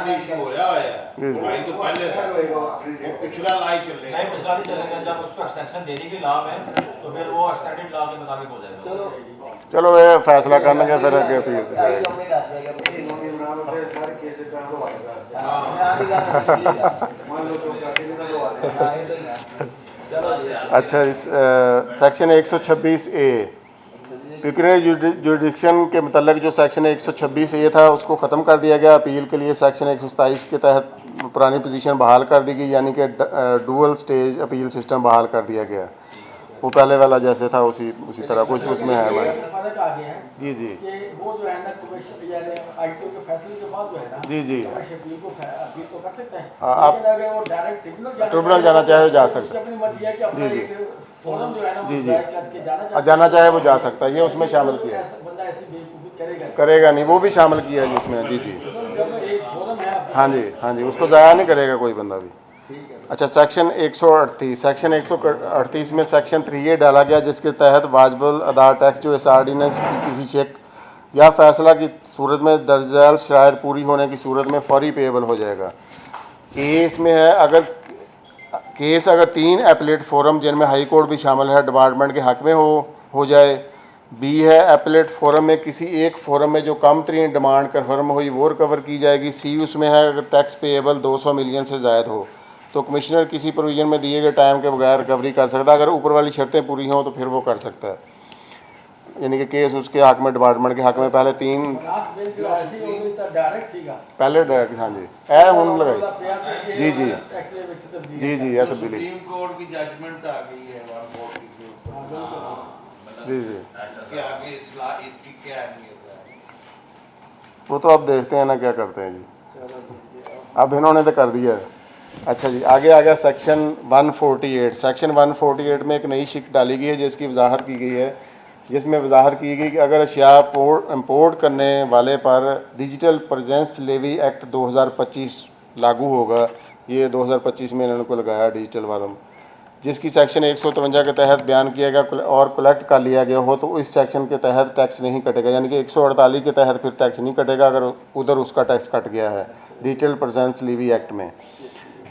नहीं होया है भाई तो पहले था ਹੋਏਗਾ ਆਪਣੀ वो पिछला लाई चले नहीं, पिछला नहीं चलेगा, जब उसको एक्सटेंशन देने की लॉ में, तो फिर वो एक्सटेंडेड लॉ के मुताबिक हो जाएगा। चलो चलो ये फैसला करने फिर अगे अपील ढाई जाएगी। सौ में दस जाएगा ਇਹ ਨੋਨੀ ਇਮਰਾਨ ਉਹਦੇ ਸਾਰੇ ਕੇਸ ਦਾ ਹਵਾਲਾ मैं आधी बात ठीक है ਮੰਨ ਲਓ ਜੋ ਕਰਦੇ ਨੇ ਤਾਂ ਲਵਾ ਦੇ हाँ ये तो ही है चलो जी अच्छा इस सेक्शन 126A पिकनिक जुडिक्शन के मतलब जो सेक्शन 126A था उसको ख़त्म कर दिया गया। अपील के लिए सेक्शन 127 के तहत पुरानी पोजीशन बहाल कर दी गई, यानी कि डुअल स्टेज अपील सिस्टम बहाल कर दिया गया। वो पहले वाला जैसे था उसी तरह कुछ उसमें है हमारे। फर्क आ गया है जी जी कि वो जो है ना कमीशन यानी आईटीओ के फैसले के बाद जो है ना जी जी कमीशन अपील को अपील तो कर सकते हैं, हाँ, आप लेकिन अगर वो डायरेक्ट ट्रिब्यूनल जाना चाहे तो जा तो सकते उसकी अपनी मर्जी है कि अपना जी, एक फोरम जो है ना वो जी, जी। दायर करके जाना जाना चाहे वो जा सकता है, ये उसमें शामिल किया है। बंदा ऐसी बेवकूफ़ी करेगा नहीं। करेगा नहीं, वो भी शामिल किया है जिसमें। जी जी तो जब एक फोरम है हाँ जी उसको ज़ाया नहीं करेगा कोई बंदा भी। अच्छा सेक्शन 138 सेक्शन 138 में सेक्शन 3A डाला गया, जिसके तहत वाजिबुल अदा टैक्स जो इस ऑर्डिनेंस की किसी चेक या फैसला की सूरत में दर्ज झैल शराइत पूरी होने की सूरत में फौरी पेएबल हो जाएगा। केस में है अगर 3 एपलेट फोरम जिनमें हाई कोर्ट भी शामिल है डिपार्टमेंट के हक में हो जाए। बी है एपलेट फोरम में किसी एक फोरम में जो कम तरीन डिमांड कन्फर्म हुई वो रिकवर की जाएगी। सी उसमें है अगर टैक्स पेएबल 200 मिलियन से ज़ायद हो तो कमिश्नर किसी प्रोविजन में दिए गए टाइम के बगैर रिकवरी कर सकता है। अगर ऊपर वाली शर्तें पूरी हों तो फिर वो कर सकता है, यानी कि केस उसके हक में डिपार्टमेंट के हक में पहले 3 लास्ट बिल जो ऐसी हो गई तो डायरेक्ट सीगा पहले डायरेक्ट। हाँ जी ए हम लगाई जी जी जी जी यह तब्दीली सुप्रीम कोर्ट की जजमेंट आ गई है वन कोर्ट के ऊपर जी जी इसके आगे इसकी क्या अहमियत है वो तो अब देखते हैं ना क्या करते हैं जी, अब इन्होंने तो कर दिया है। अच्छा जी आगे आ गया सेक्शन 148। सेक्शन 148 में एक नई शिक डाली गई है जिसकी वजाहत की गई है, जिसमें वजाहत की गई कि अगर अशिया इंपोर्ट करने वाले पर डिजिटल प्रेजेंस लेवी एक्ट 2025 लागू होगा। ये 2025 में इन्होंने को लगाया डिजिटल वालों में, जिसकी सेक्शन 153 के तहत बयान किया गया और कलेक्ट कर लिया गया हो तो इस सेक्शन के तहत टैक्स नहीं कटेगा, यानी कि 148 के तहत फिर टैक्स नहीं कटेगा अगर उधर उसका टैक्स कट गया है डिजिटल प्रेजेंस लेवी एक्ट में।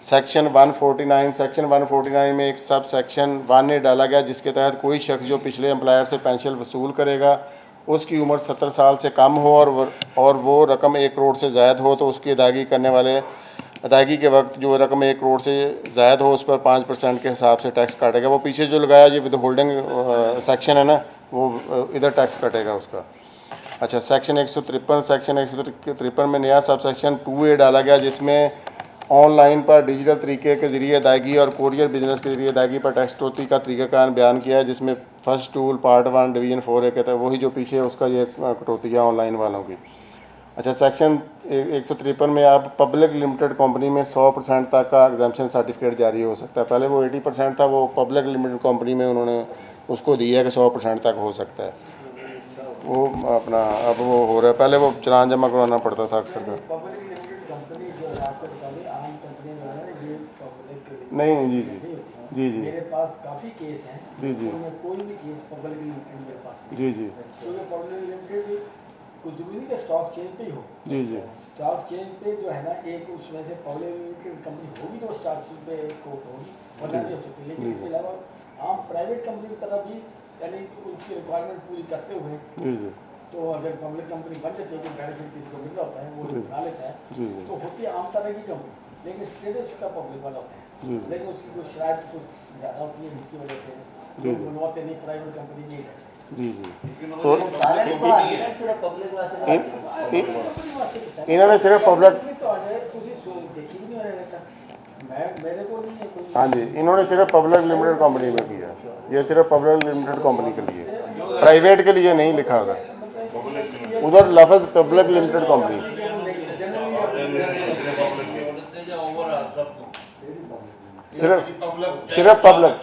सेक्शन 149 में एक सब सेक्शन 1A डाला गया जिसके तहत कोई शख्स जो पिछले एम्प्लॉयर से पेंशन वसूल करेगा उसकी उम्र 70 साल से कम हो और वो रकम 1 करोड़ से ज़ायद हो तो उसकी अदायगी करने वाले अदायगी के वक्त जो रकम 1 करोड़ से ज़ायद हो उस पर 5% के हिसाब से टैक्स काटेगा। वो पीछे जो लगाया ये विद होल्डिंग सेक्शन है ना, वो इधर टैक्स कटेगा उसका। अच्छा सेक्शन 153 में नया सब सेक्शन 2A डाला गया जिसमें ऑनलाइन पर डिजिटल तरीके के ज़रिए अदायगी और कोरियर बिजनेस के ज़रिए अदायगी पर टैक्स कटौती का तरीक़ाकार बयान किया है, जिसमें first tool part 1 division 4A कहता है वही जो पीछे उसका ये कटौती है ऑनलाइन वालों की। अच्छा सेक्शन 153 में आप पब्लिक लिमिटेड कंपनी में 100% तक का एग्जाम्पशन सर्टिफिकेट जारी हो सकता है। पहले वो 80% था, वो पब्लिक लिमिटेड कंपनी में उन्होंने उसको दिया है कि 100% तक हो सकता है। वो अपना अब वो हो रहा है, पहले वो चालान जमा करवाना पड़ता था अक्सर का। पब्लिक लिमिटेड कंपनी जो आपको बता दें आम कंपनी जो है ये पब्लिक नहीं जी जी जी मेरे पास काफ़ी केस हैं जी जी उनमें कोई भी केस पब्लिक लिमिटेड मेरे पास नहीं। जी जी तो ये पब्लिक लिमिटेड कुछ जरूरी नहीं कि स्टॉक चेंज पे ही हो। जी जी स्टॉक चेंज पे जो है ना एक उसमें से पब्लिक लिमिटेड कंपनी होगी तो स्टॉक चेंज पे कोर्ट होगी वरना नहीं हो सकती। लेकिन इसके अलावा आम प्राइवेट कंपनी की तरह भी यानी उसकी रिक्वायरमेंट पूरी करते हुए जी जी तो अगर पब्लिक कंपनी बन जाती है कि बेनिफिट किसी को मिल रहा होता है वो बना लेता है जी तो होती है आम तरह की कंपनी, लेकिन स्टेटस उसका पब्लिक वाला होता जी। है। लेकिन उसकी कुछ शराइत कुछ ज़्यादा होती है जिसकी वजह से लोग बनवाते नहीं, प्राइवेट कंपनी नहीं है। जी जी तो सारे नहीं पढ़ाते हैं, सिर्फ पब्लिक वास्ते इन्होंने सिर्फ पब्लिक देखी भी नहीं हो रहा मैं मेरे को नहीं है कोई हाँ जी इन्होंने सिर्फ पब्लिक लिमिटेड कंपनी में किया, ये सिर्फ पब्लिक लिमिटेड कंपनी के लिए, प्राइवेट के लिए नहीं लिखा उधर, उधर लफ्ज़ पब्लिक लिमिटेड कंपनी। सिर्फ पब्लिक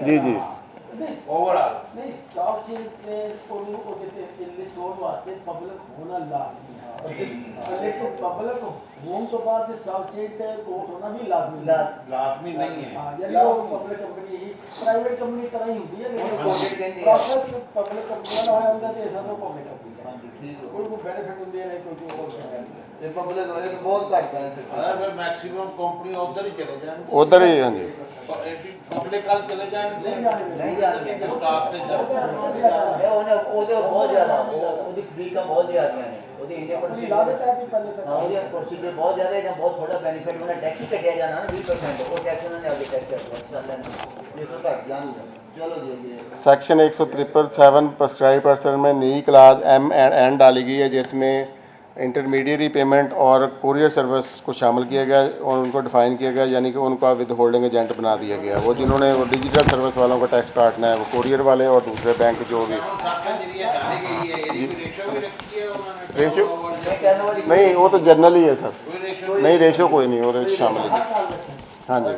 जी जी ओवरऑल नहीं स्टॉक चेंज पे कोई वो कहते हैं लिस्ट वास्ते पब्लिक होना लाजमी है लेकिन पब्लिक होने तो बाद स्टॉक चेंज पे कोर्ट होना भी लाजमी नहीं है। हां यानी वो पब्लिक कंपनी ही प्राइवेट कंपनी तरह ही होती है लेकिन प्रोसेस पब्लिक कंपनी ना है अंदर ऐसा तो पब्लिक कंपनी कोई को बेनिफिट होती है कोई और ये पब्लिक वाले तो बहुत घट बेनिफिट अगर मैक्सिमम कंपनी उधर ही चले जाए, उधर ही हाँ जी अपने कल चले जाए नहीं जाएंगे स्टाफ से ये ਉਹਨੇ ਉਹਦੇ ਬਹੁਤ ਜ਼ਿਆਦਾ ਉਹਦੀ ਫੀਸਾਂ ਬਹੁਤ ਜ਼ਿਆਦੀਆਂ ਨੇ, ਉਹਦੀ ਇੰਡੀਆ अपनी लागत है कि पहले तक ਹਾਂ ਉਹਦੀ ਪ੍ਰੋਸੀਜਰ ਬਹੁਤ ਜ਼ਿਆਦਾ ਹੈ ਜਾਂ ਬਹੁਤ ਥੋੜਾ ਬੈਨੀਫਿਟ ਉਹਨੇ ਟੈਕਸ ਕੱਟਿਆ ਜਾਣਾ ਨਾ 20% ਉਹ ਟੈਕਸ ਉਹਨਾਂ ਨੇ ਅੱਗੇ ਟੈਕਸ ਕਰ ਲੈਣਾ ये तो घट जाएंगे। चलो जी सेक्शन 153(7) प्रिस्क्राइब पर्सन में नई क्लास M एंड N डाली गई है, जिसमें इंटरमीडिएरी पेमेंट और कुरियर सर्विस को शामिल किया गया और उनको डिफ़ाइन किया गया, यानी कि उनको विद होल्डिंग एजेंट बना दिया गया। वो जिन्होंने वो डिजिटल सर्विस वालों का टैक्स काटना है वो कुरियर वाले और दूसरे बैंक जो भी रेशो नहीं, वो तो जनरल ही है सर, नहीं रेशो कोई नहीं वो तो शामिल है। हाँ जी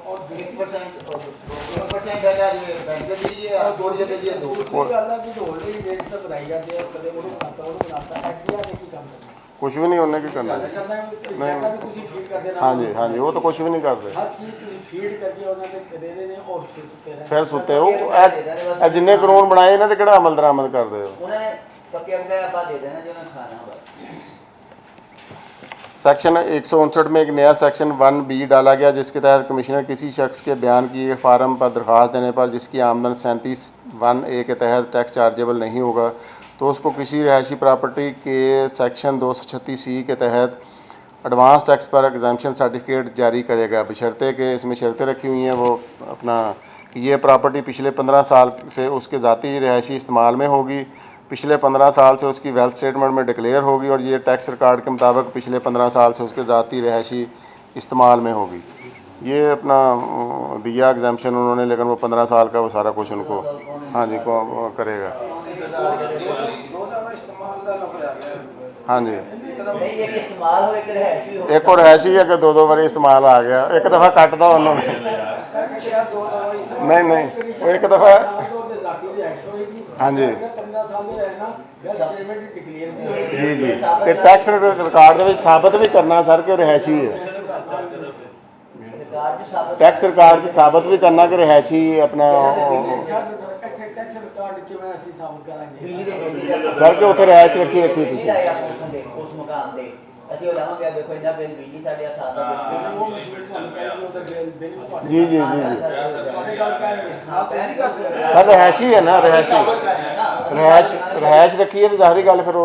और 1% है बैंक के लिए और 2 जगह दिए 2 अल्लाह की होल्डिंग रेट तक बनाई जाती है कदे वो बनाता एफडीआर ने की काम करना कुछ भी नहीं होने की करना है। नहीं ਤੁਸੀਂ ਫੀਡ ਕਰਦੇ ਨਾ हाँ जी हाँ जी वो तो कुछ भी नहीं करते, ਹਰ ਚੀਜ਼ ਤੁਸੀਂ ਫੀਡ ਕਰਕੇ ਉਹਨਾਂ ਦੇ ਦੇ ਰਹੇ ਨੇ ਔਰ ਫਿਰ ਸੁੱਤੇ ਰਹੇ फिर सुते हो जिन्ने कानून बनाए इन्होंने किहड़ा अमल दरामद करते हो। उन्होंने पक्के वगैरह आप दे देना जो उन्हें खाना होगा। सेक्शन 159 में एक नया सेक्शन 1B डाला गया, जिसके तहत कमिश्नर किसी शख्स के बयान किए फार्म पर दरख्वास्त देने पर जिसकी आमदन 37(1)(a) के तहत टैक्स चार्जेबल नहीं होगा तो उसको किसी रहायशी प्रॉपर्टी के सेक्शन 236C के तहत एडवांस टैक्स पर एग्जाम्पशन सर्टिफिकेट जारी करेगा, बशर्ते कि इसमें शर्तें रखी हुई हैं वो अपना ये प्रॉपर्टी पिछले 15 साल से उसके ज़ाती रहायशी इस्तेमाल में होगी, पिछले 15 साल से उसकी वेल्थ स्टेटमेंट में डिक्लेयर होगी और ये टैक्स रिकॉर्ड के मुताबिक पिछले 15 साल से उसके ज़ाती रहायशी इस्तेमाल में होगी। ये अपना दिया एग्जाम्पशन उन्होंने, लेकिन वो 15 साल का वो सारा कुछ उनको हाँ जी को करेगा। हाँ जी नहीं एक इस्तेमाल हो एक रहायशी हो एक और रहायशी है कि 2 बारी इस्तेमाल आ गया, एक दफ़ा कटता उन्होंने नहीं नहीं वो एक दफ़ा हाँ जी जी जी ते टैक्स रिकॉर्ड ਦੇ ਵਿੱਚ ਸਾਬਤ ਵੀ ਕਰਨਾ ਸਰ ਕਿ ਰਿਹਾਇਸ਼ੀ ਹੈ, टैक्स रिकॉर्ड ਚ ਸਾਬਤ ਵੀ ਕਰਨਾ ਕਿ ਰਿਹਾਇਸ਼ੀ ਆਪਣਾ सर के उत्थे रिहायश रखी तुसीं उस मकान दे ਅਸੀਂ ਉਹ ਲਾਵਾਂਗੇ ਦੇਖੋ ਇੰਨਾ ਬਿੱਲ ਬਿਜਲੀ ਸਾਡੇ ਆਸਾਨ ਦਾ जी जी जी जी सर रिहायशी है ना, रिहायशी रिहायश रखी है तो ज़ाहिरी गल फिर वो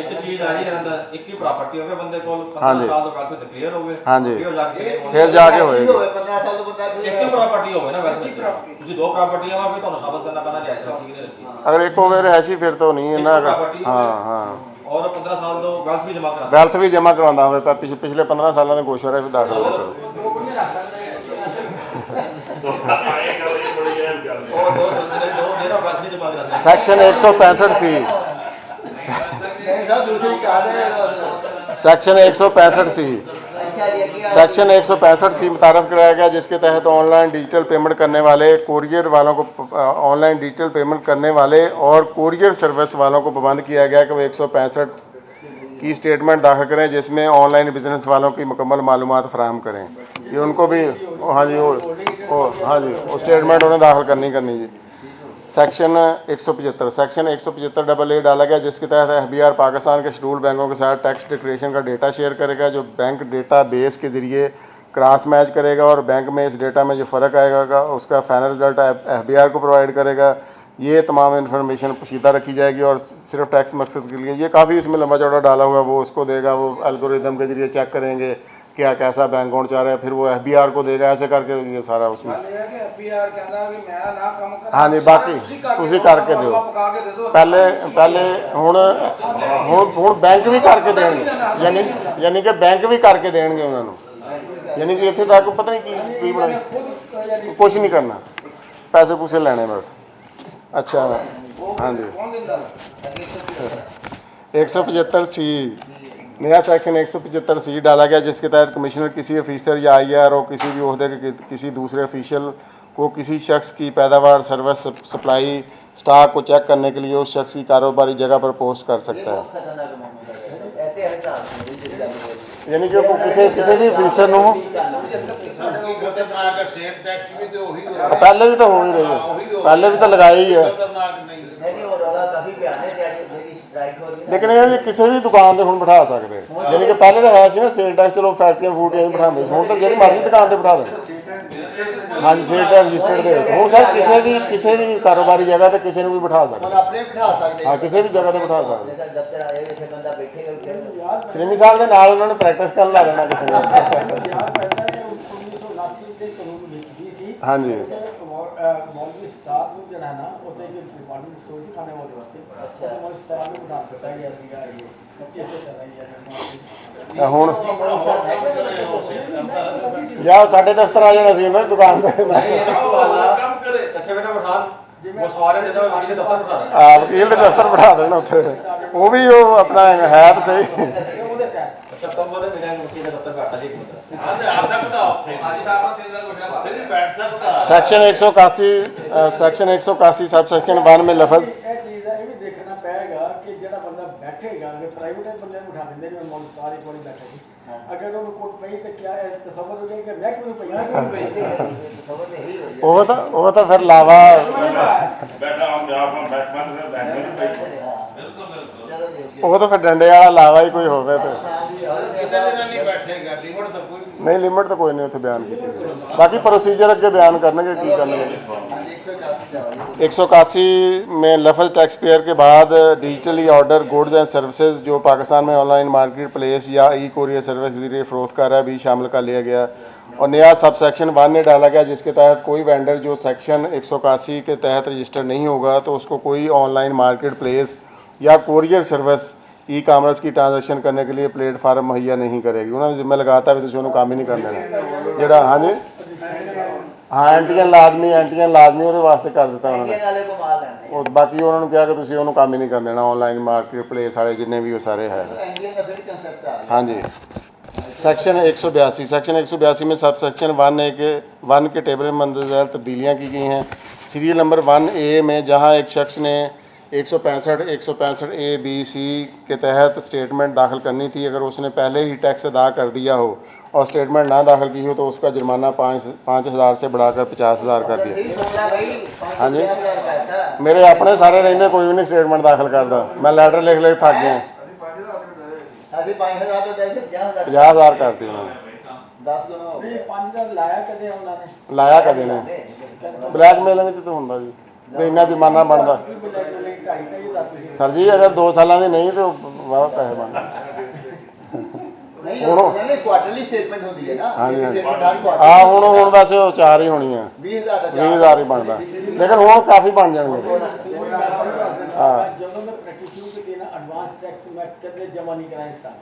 ਇੱਕ ਚੀਜ਼ ਆ ਜੀ ਅੰਦਰ ਇੱਕ ਹੀ ਪ੍ਰਾਪਰਟੀ ਹੋਵੇ ਬੰਦੇ ਕੋਲ हाँ 15 जी ਸਾਲ ਤੋਂ ਬਾਅਦ ਕੋਈ ਡਿਕਲੇਅਰ ਹੋਵੇ हाँ जी ਫਿਰ ਜਾ ਕੇ फिर जाके होएगी। 15 ਸਾਲ ਤੋਂ ਬੰਦਾ ਇੱਕ ਹੀ ਪ੍ਰਾਪਰਟੀ ਹੋਵੇ ਨਾ ਵੈਸੇ ਤੁਸੀਂ ਦੋ ਪ੍ਰਾਪਰਟੀਆਂ ਵਾ ਫਿਰ ਤੁਹਾਨੂੰ ਸਾਬਤ ਕਰਨਾ ਪੈਣਾ ਜੈਸਾ ਕਿ ਨਹੀਂ ਰੱਖੀ अगर एक हो गए रिहायशी फिर तो नहीं है ना। हाँ हाँ ਔਰ 15 ਸਾਲ ਤੋਂ ਵੈਲਥ ਵੀ ਜਮ੍ਹਾਂ ਕਰਾ वैल्थ भी जमा करवाना होवे पर पिछले 15 सालों के गोशवारे भी दाखिल करो। ਉਹ ਦੋ ਜਿਹੜਾ ਵੈਲਥ ਨਹੀਂ ਜਮ੍ਹਾਂ ਕਰਾਉਂਦੇ section 165C section 165C section 165C मुतारफ़ कराया गया, जिसके तहत ऑनलाइन डिजिटल पेमेंट करने वाले कुरियर वालों को ऑनलाइन डिजिटल पेमेंट करने वाले और कुरियर सर्विस वालों को पाबंद किया गया कि वो 165 की स्टेटमेंट दाखिल करें जिसमें ऑनलाइन बिजनेस वालों की मुकम्मल मालूमात फराहम करें। ये उनको भी हाँ जी हाँ जी वो स्टेटमेंट उन्हें दाखिल करनी जी। सेक्शन 175 सेक्शन 175AA डाला गया, जिसके तहत FBR पाकिस्तान के शेड्यूल बैंकों के साथ टैक्स डिक्लेरेशन का डेटा शेयर करेगा, जो बैंक डेटा बेस के ज़रिए क्रॉस मैच करेगा और बैंक में इस डेटा में जो फ़र्क आएगा उसका फाइनल रिज़ल्ट FBR को प्रोवाइड करेगा। ये तमाम इन्फॉर्मेशन पोशीदा रखी जाएगी और सिर्फ टैक्स मकसद के लिए। ये काफ़ी इसमें लंबा चौड़ा डाला हुआ वो उसको देगा, वो एल्गोरिदम के ज़रिए चेक करेंगे क्या कैसा बैंक अकाउंट चाह रहा है, फिर वो FBR को देगा, ऐसे करके ये सारा उसमें। ਗੱਲ ਇਹ ਹੈ ਕਿ FBR ਕਹਿੰਦਾ ਵੀ ਮੈਂ ਨਾ ਕੰਮ ਕਰਾਂ हाँ जी, बाकी ਤੁਸੀਂ ਕਰਕੇ ਦਿਓ। ਪਕਾ ਕੇ ਦੇ ਦਿਓ ਪਹਿਲੇ ਹੁਣ ਬੈਂਕ ਵੀ ਕਰਕੇ ਦੇਣਗੇ, ਯਾਨੀ ਕਿ ਬੈਂਕ ਵੀ ਕਰਕੇ ਦੇਣਗੇ ਉਹਨਾਂ ਨੂੰ, ਯਾਨੀ ਕਿ ਇੱਥੇ ਤੱਕ ਪਤਾ ਨਹੀਂ ਕੀ ਬਣਾਈ, ਕੁਛ ਨਹੀਂ ਕਰਨਾ, ਪੈਸੇ ਪੂਸੇ ਲੈਣੇ बस। अच्छा हाँ जी, ਕੌਣ ਦਿੰਦਾ 175C नया सेक्शन 175C डाला गया, जिसके तहत कमिश्नर किसी ऑफिसर या IR और किसी भी ओहदे के किसी दूसरे ऑफिशियल को किसी शख्स की पैदावार, सर्विस, सप्लाई, स्टॉक को चेक करने के लिए उस शख्स की कारोबारी जगह पर पोस्ट कर सकता है। यानी कि वो किसी भी ऑफिसर ਨੂੰ खतरनाक है, सेल टैक्स भी तो वही पहले भी तो हो ही रही है, पहले भी तो लगाया ही है, खतरनाक नहीं लेकिन ये किसी भी दुकान ਤੇ ਹੁਣ ਬਿਠਾ ਸਕਦੇ, ਯਾਨੀ ਕਿ ਪਹਿਲੇ ਤਾਂ ਹੈ ਸੀ ਨਾ ਸੇਲ ਟੈਕਸ, ਚਲੋ ਫੈਕਟਰੀਆਂ ਫੂਟੀਆਂ ਬਿਠਾਉਂਦੇ ਸੀ, ਹੁਣ ਤਾਂ ਜਿਹੜੀ ਮਰਜ਼ੀ ਦੁਕਾਨ ਤੇ ਬਿਠਾ ਦੇ। ਹਾਂਜੀ, ਸੇਲ ਟੈਕਸ ਰਜਿਸਟਰਡ ਦੇ ਵਿੱਚ ਹੁਣ ਸਰ ਕਿਸੇ ਵੀ ਕਾਰੋਬਾਰੀ ਜਗ੍ਹਾ ਤੇ ਕਿਸੇ ਨੂੰ ਵੀ ਬਿਠਾ ਸਕਦੇ, ਆਪਣੇ ਬਿਠਾ ਸਕਦੇ ਹਾਂ ਕਿਸੇ ਵੀ ਜਗ੍ਹਾ ਤੇ ਬਿਠਾ ਸਕਦੇ। ਦਫ਼ਤਰ ਆਏ ਜਿੱਥੇ ਬੰਦਾ ਬੈਠੇਗਾ ਸ਼੍ਰੀਮੀ ਸਾਹਿਬ ਦੇ ਨਾਲ ਉਹਨਾਂ ਨੂੰ ਪ੍ਰੈਕਟਿਸ ਕਰਨ ਲਾ ਦੇਣਾ ਕਿਸੇ ਨੇ। ਯਾਦ ਕਰਦਾ ਕਿ 1979 ਦੇ ਕਾਨੂੰਨ ਵਿੱਚ ਵੀ ਸੀ। ਹਾਂਜੀ। ਮੌਲਵੀ ਸਟਾਫ ਨੂੰ ਜਿਹੜਾ ਨਾ ਉੱਥੇ ਇੱਕ ਡਿਪਾਰਟਮੈਂਟ ਸਟੋਰ ਸੀ ਖਾਣੇ ਵਾਲੇ ਵਾਸਤੇ, ਉੱਥੇ ਮੌਲਵੀ ਸਟਾਫ ਨੂੰ ਬਿਠਾ ਦਿੱਤਾ ਗਿਆ ਸੀਗਾ। ਇਹ ਇਸੇ ਤਰ੍ਹਾਂ ਹੀ ਹੈ ਹੁਣ ਜਾਂ ਸਾਡੇ ਦਫ਼ਤਰ ਆ ਜਾਣਾ ਸੀ ਉਹਨਾਂ ਦੀ ਦੁਕਾਨ ਤੇ, काम करे। ਇੱਥੇ ਬੈਠਾ ਬਿਠਾ ਉਹ ਸਵਾਰੇ ਦੇ ਦੋ ਵਕੀਲ ਦੇ ਦਫ਼ਤਰ ਬਿਠਾ ਦੇ। ਆ ਵਕੀਲ ਦੇ ਦਫ਼ਤਰ ਬਿਠਾ ਦੇਣਾ ਉੱਥੇ, ਉਹ ਵੀ ਉਹ ਆਪਣਾ ਹੈ ਤਾਂ ਸਹੀ। ਉਹਦੇ ਤਹਿਤ ਅੱਛਾ ਤੁਮ ਬੋਲੇ ਮਿਲਾਂਗੇ ਵਕੀਲ ਦੇ ਦਫ਼ਤਰ ਬੈਠਾ ਜੀ हाँ तो आ सकता है, ਹਾਜੀ ਸਾਹਿਬ ਨਾਲ 3 ਗੱਲ ਪੁੱਛਣਾ फिर भी बैठ सकता है। सेक्शन 181 सब सेक्शन 1 में लफज ਇਹ ਚੀਜ਼ ਹੈ, ਇਹ ਵੀ ਦੇਖਣਾ ਪਏਗਾ ਕਿ ਜਿਹੜਾ ਬੰਦਾ ਬੈਠੇਗਾ, ਅਗਰ ਪ੍ਰਾਈਵੇਟ ਬੰਦੇ ਨੂੰ ਬਿਠਾ ਦਿੰਦੇ ਜਿਵੇਂ ਮੌਲਵੀ ਸਟਾਰ ਇੱਕ ਵਾਰੀ ਬੈਠੇ ਸੀ, ਅਗਰ ਉਹਨੂੰ ਕੋਟ ਪਈ ਤਾਂ ਕਿਆ ਤਸੱਵੁਰ ਹੋ ਗਿਆ ਕਿ ਮਹਿਕਮੇ ਨੂੰ ਪਈ। ਉਹ ਤਾਂ ਫਿਰ ਲਾਵਾ ਬੈਠਾ ਹਮ ਜਹਾਂ ਪਰ ਬੈਠ ਮੈਂ ਬੈਠ ਉਹ ਤਾਂ ਫਿਰ ਡੰਡੇ ਵਾਲਾ ਲਾਵਾ ਹੀ ਕੋਈ ਹੋਵੇ ਤੇ कितने दिन नहीं बैठेगा, लिमिट तो कोई नहीं। ਨਹੀਂ, ਲਿਮਿਟ ਤਾਂ ਕੋਈ ਨਹੀਂ ਉੱਥੇ ਬਿਆਨ ਕੀਤੀ, ਬਾਕੀ प्रोसीजर ਅੱਗੇ ਬਿਆਨ करनगे ਕੀ ਕਰਨਗੇ। 181 में लफज टैक्स पेयर के बाद digitally order goods and services जो पाकिस्तान में ऑनलाइन मार्केट प्लेस या ई कोरियर सर्विस के जरिए फ़रोख्त कर रहा है भी शामिल कर लिया गया, और नया सब सेक्शन 1 में डाला गया, जिसके तहत कोई वेंडर जो सेक्शन 181 के तहत रजिस्टर नहीं होगा तो उसको कोई ऑनलाइन मार्केट प्लेस या कोरियर सर्विस ई कामर्स की ट्रांजैक्शन करने के लिए प्लेटफार्म मुहैया नहीं करेगी। उन्होंने जिम्मे लगाता भी तुम काम ही नहीं कर देना ਜਿਹੜਾ। ਹਾਂਜੀ ਹਾਂ, ਐਂਟੀਜਨ ਲਾਜ਼ਮੀ ਉਹਦੇ ਵਾਸਤੇ ਕਰ ਦਿੱਤਾ ਉਹਨਾਂ ਨੇ, ਵਾਲੇ ਕੋ ਮਾਲ ਲੈਣੇ ਉਹ ਬਾਕੀ ਉਹਨਾਂ ਨੂੰ ਕਿਹਾ ਕਿ ਤੁਸੀਂ ਉਹਨੂੰ ਕੰਮ ਹੀ ਨਹੀਂ ਕਰਨ ਦੇਣਾ, ਆਨਲਾਈਨ ਮਾਰਕੀਟ ਪਲੇਸ ਵਾਲੇ ਜਿੰਨੇ ਵੀ ਉਹ ਸਾਰੇ ਹੈ। ਇੰਡੀਅਨ ਦਾ ਫਿਰ ਕਨਸੈਪਟ ਆ हाँ जी, सेक्शन 182 में सब सेक्शन 1 के टेबल में मंदरजाल तब्दीलियाँ की गई हैं। सीरियल नंबर 1A में जहाँ एक शख्स ने 165 A B C के तहत स्टेटमेंट दाखिल करनी थी, अगर उसने पहले ही टैक्स अदा कर दिया हो और स्टेटमेंट ना दाखिल की हो तो उसका जुर्माना 5,000 से बढ़ाकर 50,000 कर दिया। हाँ जी, मेरे अपने सारे रहते कोई भी नहीं स्टेटमेंट दाखिल करता, मैं लैटर लिख थक गया। अभी 5,000 तो दे 50,000 कर दी उन्होंने, 10 गुना हो ਇਹ 5000 ਲਾਇਆ ਕਦੇ ਉਹਨਾਂ ਨੇ ਲਾਇਆ ਕਦੇ ਨੇ। ਬਲੈਕਮੇਲਿੰਗ 'ਚ ਤਾਂ ਹੁੰਦਾ ਜੀ ਵੀ ਇੰਨਾ ਜੁਰਮਾਨਾ ਬਣਦਾ। ਸਰ ਜੀ ਅਗਰ 2 ਸਾਲਾਂ ਦੀ ਨਹੀਂ ਤਾਂ ਵਾਹ ਪੈਸੇ ਬਣਦੇ। ਨਹੀਂ ਉਹਨੇ ਕੁਆਟਰਲੀ ਸਟੇਟਮੈਂਟ ਹੁੰਦੀ ਹੈ ਨਾ, ਸਟੇਟਮੈਂਟ ਹਰ ਕੁਆਟਰ ਆ ਹੁਣ ਵੈਸੇ ਉਹ 4 ਹੀ ਹੋਣੀ ਆ, 20,000 ਦਾ 20,000 ਹੀ ਬਣਦਾ, ਲੇਕਿਨ ਹੁਣ ਕਾਫੀ ਬਣ ਜਾਣਗੇ। ਜਦੋਂ ਮੈਂ ਪ੍ਰੈਕਟਿਸ ਸ਼ੁਰੂ ਕੀਤੀ ਨਾ, ਐਡਵਾਂਸ ਟੈਕਸ ਮੈਂ ਕਦੇ ਜਮਾ ਨਹੀਂ ਕਰਾਇਆ ਸਟਾਰਟ,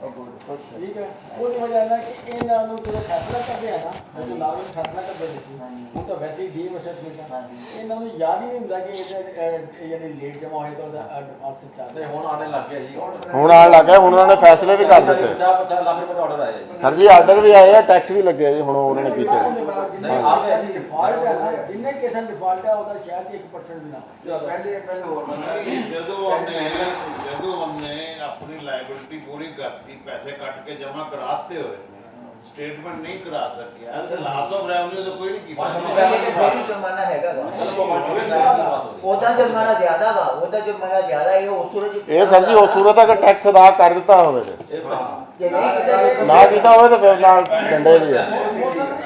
ਠੀਕ ਹੈ। ਉਹਦੀ ਵਜ੍ਹਾ ਨਾਲ ਕਿ ਇਹਨਾਂ ਨੂੰ ਜਦੋਂ ਫੈਸਲਾ ਕਰਦੇ ਆ ਨਾ, ਜਦੋਂ ਨਾਰਮਲ ਫੈਸਲਾ ਕਰਦੇ ਸੀ, ਉਹ ਤਾਂ ਵੈਸੇ ਹੀ ਡੀਮ ਅਸੈਸਮੈਂਟ ਆ, ਇਹਨਾਂ ਨੂੰ ਯਾਦ ਹੀ ਨਹੀਂ ਹੁੰਦਾ ਕਿ ਇਹ ਯਾਨੀ ਲੇਟ ਜਮਾ ਹੋਏ ਤਾਂ ਉਹਦਾ ਐਡਵਾਂਸ ਚਾਰਜ ਹੁਣ ਆਣੇ ਲੱਗ ਗਿਆ ਜੀ ਹੁਣ ਆਉਣ ਲੱਗਾ, ਹੁਣ ਉਹਨਾਂ ਨੇ ਫੈਸਲੇ ਵੀ ਕਰ ਦਿੱਤੇ। 50 ਲੱਖ ਰੁਪਏ ਦਾ ਆਰਡਰ ਆਇਆ ਜੀ ਸਰ ਜੀ ਆਰਡਰ ਵੀ ਆਏ ਆ, ਟੈਕਸ ਵੀ ਲੱਗਿਆ ਜੀ, ਹੁਣ ਉਹਨਾਂ ਨੇ ਕੀਤੇ। ਡਿਫਾਲਟ ਹੈ ਨਾ, ਜਿੰਨੇ ਕੇਸਾਂ ਡਿਫਾਲਟ ਹੈ ਉਹਦਾ ਸ਼ਾਇਦ 1% ਵੀ ਨਾ ਪਹਿਲੇ ਹੋਰ ਬੰਦਾ ਜਦੋਂ हमने अपनी लाइबिलिटी पूरी करती, पैसे काट के जमा कराते हुए स्टेटमेंट नहीं करा सके, ऐसे लॉस ऑफ रेवेन्यू तो कोई नहीं की जुर्माना हैगा ਉਹਦਾ ਜੁਰਮਾਨਾ ਜ਼ਿਆਦਾ ਵਾ, ਉਹਦਾ ਜੁਰਮਾਨਾ ਜ਼ਿਆਦਾ ਹੈ। ਉਹ ਸੂਰਜ ਇਹ ਸਰ ਜੀ ਉਸ ਸੂਰਤ ਅਗਰ ਟੈਕਸ ਅਦਾ ਕਰ ਦਿੱਤਾ ਹੋਵੇ ਤੇ, ਜੇ ਨਹੀਂ ਕੀਤਾ ਨਾ ਕੀਤਾ ਹੋਵੇ ਤਾਂ ਫਿਰ ਨਾਲ ਡੰਡੇ ਵੀ ਆ।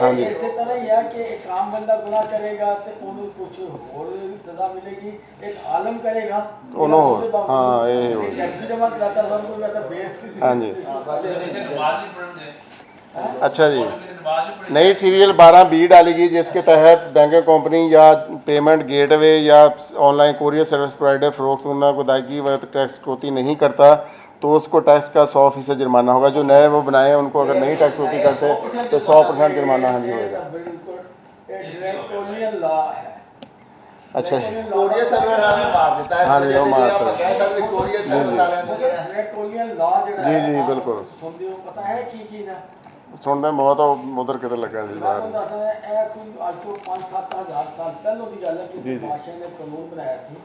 ਹਾਂਜੀ, ਇਸੇ ਤਰ੍ਹਾਂ ਹੀ ਹੈ ਕਿ ਇੱਕ ਆਮ ਬੰਦਾ ਗੁਨਾਹ ਕਰੇਗਾ ਤੇ ਉਹਨੂੰ ਕੁਝ ਹੋਰ ਸਜ਼ਾ ਮਿਲੇਗੀ, ਇੱਕ ਆਲਮ ਕਰੇਗਾ ਉਹਨੂੰ ਹੋਰ, ਹਾਂ ਇਹ ਹੋ ਟੈਕਸ ਵੀ ਜਮਾ ਕਰਾਤਾ ਸਭ ਕੁਝ ਕਰਤਾ ਬੇਇੱਜ਼ਤੀ। ਹਾਂਜੀ अच्छा जी, नई सीरियल 12B डालेगी जिसके तहत बैंकिंग कंपनी या पेमेंट गेटवे या ऑनलाइन कोरियर सर्विस प्रोवाइडर फरोख्त करना को अदायगी वक्त टैक्स कटौती नहीं करता तो उसको टैक्स का 100% जुर्माना होगा। जो नए वो बनाए हैं उनको अगर नहीं टैक्स कटौती करते तो 100% जुर्माना हाँ जी होगा। बिल्कुल ड्रैकोनियन लॉ है। अच्छा जी, कोरियर सर्वर वाले मार देता है। हाँ जी, वो मारता है। कह सकते कोरियर सर्वर वाले ने ड्रैकोनियन लॉ जी जी बिल्कुल सुनते हो पता है की चीज़ है? सुनते बहुत उधर किधर लगा जी मैं बाहर। ਦੱਸਦਾ ਇਹ ਕੋਈ ਅੱਜ ਤੋਂ 5-7 ਹਜ਼ਾਰ ਸਾਲ ਪਹਿਲਾਂ ਦੀ ਗੱਲ ਹੈ ਜੀ, ਕਿਸੇ ਜੀ। ਬਾਦਸ਼ਾਹ ਨੇ ਕਾਨੂੰਨ ਬਣਾਇਆ ਸੀ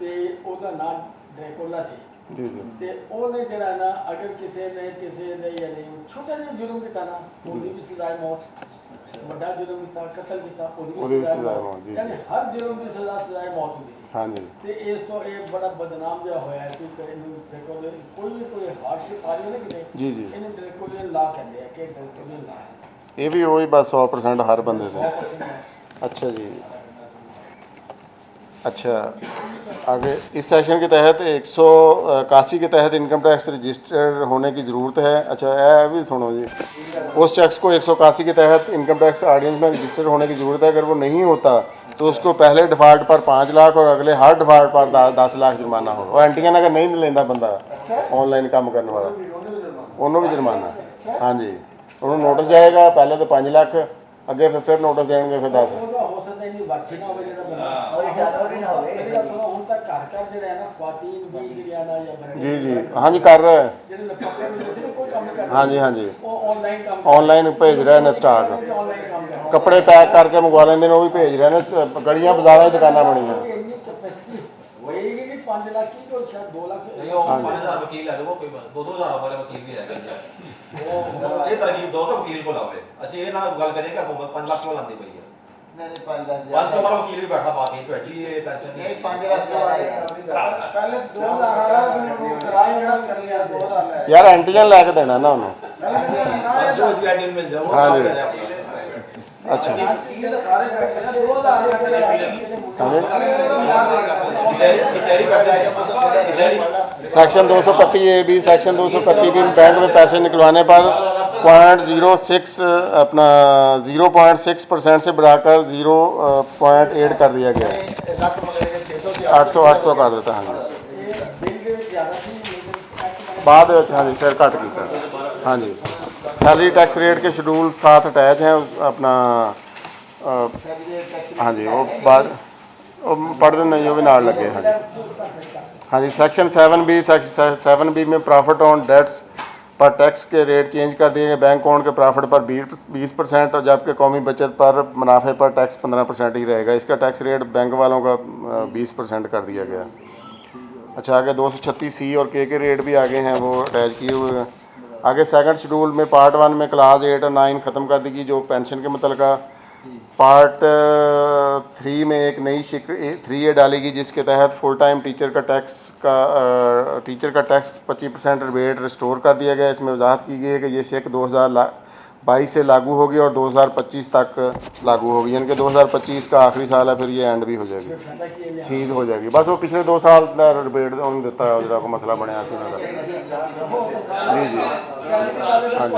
ਤੇ ਉਹਦਾ ਨਾਮ ਡਰੈਕੋਲਾ ਸੀ जी जी ਤੇ ਉਹਨੇ ਜਿਹੜਾ ਨਾ ਅਗਰ ਕਿਸੇ ਨੇ ਯਾਨੀ ਛੋਟਾ ਜਿਹਾ ਜੁਰਮ ਕੀਤਾ ਨਾ ਉਹਦੀ ਵੀ ਸਜ਼ਾ ਹੈ ਮੌਤ, ਵੱਡਾ ਜੁਰਮ ਕੀਤਾ ਕਤਲ ਕੀਤਾ ਉਹਦੀ ਵੀ ਸਜ਼ਾ ਹੈ ਮੌਤ। ਜੀ। ਯਾਨੀ ਹਰ ਜੁਰਮ ਦੀ ਸਜ਼ਾ ਹੈ ਮੌਤ ਹੁੰਦੀ ਸੀ। हाँ जी ਤੇ ਇਸ ਤੋਂ ਇਹ ਬੜਾ ਬਦਨਾਮ ਜਿਹਾ ਹੋਇਆ ਕਿ ਇਹਨੂੰ ਦੇਖੋ ਕੋਈ ਹਾਰਡਸ਼ਿਪ ਆ ਰਹੀ ਹੈ ਨਾ ਕਿਤੇ जी जी, ਇਹਨੂੰ ਡਰੈਕੋਲੀਅਨ ਲਾ ਕਹਿੰਦੇ ਆ ਕਿ ਡਰੈਕੋਲੀਅਨ ਲਾ ਹੈ। ये भी वही बस 100% हर बंदे से। अच्छा जी, अच्छा आगे इस सेक्शन के तहत 181 के तहत इनकम टैक्स रजिस्टर होने की ज़रूरत है। अच्छा यह भी सुनो जी, उस शख्स को 181 के तहत इनकम टैक्स ऑडियंस में रजिस्टर होने की ज़रूरत है। अगर वो नहीं होता तो उसको पहले डिफ़ॉल्ट पर 5 लाख और अगले हर डिफ़ॉल्ट पर 10 लाख जुर्माना होगा। और एंटीएन अगर नहीं लेंदा बंदा ऑनलाइन काम करने वाला उन्होंने भी जुर्माना। हाँ जी, उन्होंने नोटिस जाएगा पहले तो 5 लाख अगे फिर नोटिस देंगे फिर 10। ਉਹਦਾ ਹੋ ਸਕਦਾ ਨਹੀਂ ਵਰਤੀ ਨਾ ਹੋਵੇ ਜਿਹੜਾ ਬੰਦਾ और जादू ना होवे ਜਿਹੜਾ ਥੋੜਾ ਹੁਣ ਤੱਕ ਘਰ ਜਿਹੜਾ ਹੈ ਨਾ ਖਵਾਤੀਨ ਵੀ ਜਿਹੜੀਆਂ ਨਾ ਜਾਂ ਬੰਦੇ जी जी, हाँ जी कर रहा है। ਜਿਹੜੇ ਲਫਾਫੇ ਵਿੱਚ ਸੀ ਕੋਈ ਕੰਮ ਨਹੀਂ ਕਰਦੇ हाँ जी हाँ जी, ਉਹ ਆਨਲਾइन ਕੰਮ ऑनलाइन भेज रहे हैं स्टाक, ਆਨਲਾइन ਕੰਮ ਕਰਦੇ कपड़े पैक करके मंगवा लेंगे वो भी भेज रहे हैं। गलियां बाजारां च दुकानां बनियां। ਇੰਨੀ ਕੈਪੈਸਿਟੀ ਹੋਏਗੀ ਨਹੀਂ 5 ਲੱਖ की तो शायद 2 लाख नहीं वो 5000 वकील है वो कोई 2-2000 वाले वकील भी है वो ये तरकीब दो तो वकील को लावे ਅਸੀਂ ਇਹ ਨਾ ਗੱਲ ਕਰੀਏ ਕਿ ਹੁਕੂਮਤ 5 ਲੱਖ ਕਿਉਂ ਲਾਂਦੀ ਪਈ ਹੈ नहीं 5 लाख 500 ਵਾਲਾ ਵਕੀਲ ਵੀ ਬੈਠਾ ਬਾਕੀ ਭੈਜੀ ਇਹ ਟੈਨਸ਼ਨ नहीं 5 लाख से ज्यादा है। ਪਹਿਲੇ 2000 ਵਾਲਾ ਮੈਨੂੰ ਕਿਰਾਇਆ ਜਿਹੜਾ ਕਰ ਲਿਆ 2000 ਲੈ यार एंटीजन लैके देना ना उन्हें। ਜੋ ਵੀ ਐਡਿਨ ਮਿਲ ਜਾਓ हाँ जी, अच्छा ਇਹ ਤਾਂ ਸਾਰੇ ਬੈਠੇ ਨੇ 2000 ਕਚਹਿਰੀ ਕਰਦੇ section 231 A B, section 231 B bank में पैसे निकलवाने पर 0.06 अपना 0.6% से बढ़ाकर 0.8 कर दिया गया है। लाख मंगेंगे 600 से 800 कर देता हाँ जी, ਬਿੱਲ ਦੇ ਵਿੱਚ ਜ਼ਿਆਦਾ ਸੀ ਲੇਕਿਨ बाद हाँ जी फिर घट किया। हाँ जी, सैलरी टैक्स रेट के शेड्यूल साथ अटैच हैं अपना हाँ जी वो बाद वो पढ़ देना जो भी नाल लगे। हाँ जी हाँ जी, सेक्शन 7B, सेक्शन 7B में प्रॉफिट ऑन डेट्स पर टैक्स के रेट चेंज कर दिए गए। बैंक अकाउंट के प्रॉफिट पर 20% और जबकि कौमी बचत पर मुनाफे पर टैक्स 15% ही रहेगा। इसका टैक्स रेट बैंक वालों का 20% कर दिया गया। अच्छा आगे 236C और के रेट भी आगे हैं वो अटैच किए हुए हैं। आगे सेकंड शेड्यूल में पार्ट 1 में क्लास 8 और 9 ख़त्म कर दी जो पेंशन के मतलब पार्ट 3 में एक नई 3A डालेगी जिसके तहत फुल टाइम टीचर का टैक्स 25% रिबेट रिस्टोर कर दिया गया। इसमें वजाहत की गई है कि ये शेक 2022 से लागू होगी और 2025 तक लागू होगी, यानी कि 2025 का आखिरी साल है, फिर ये एंड भी हो जाएगी, सीज हो जाएगी। बस वो पिछले 2 साल का रिबेट उन्होंने दिता है जो मसला बनया सी उन्होंने। जी जी हाँ जी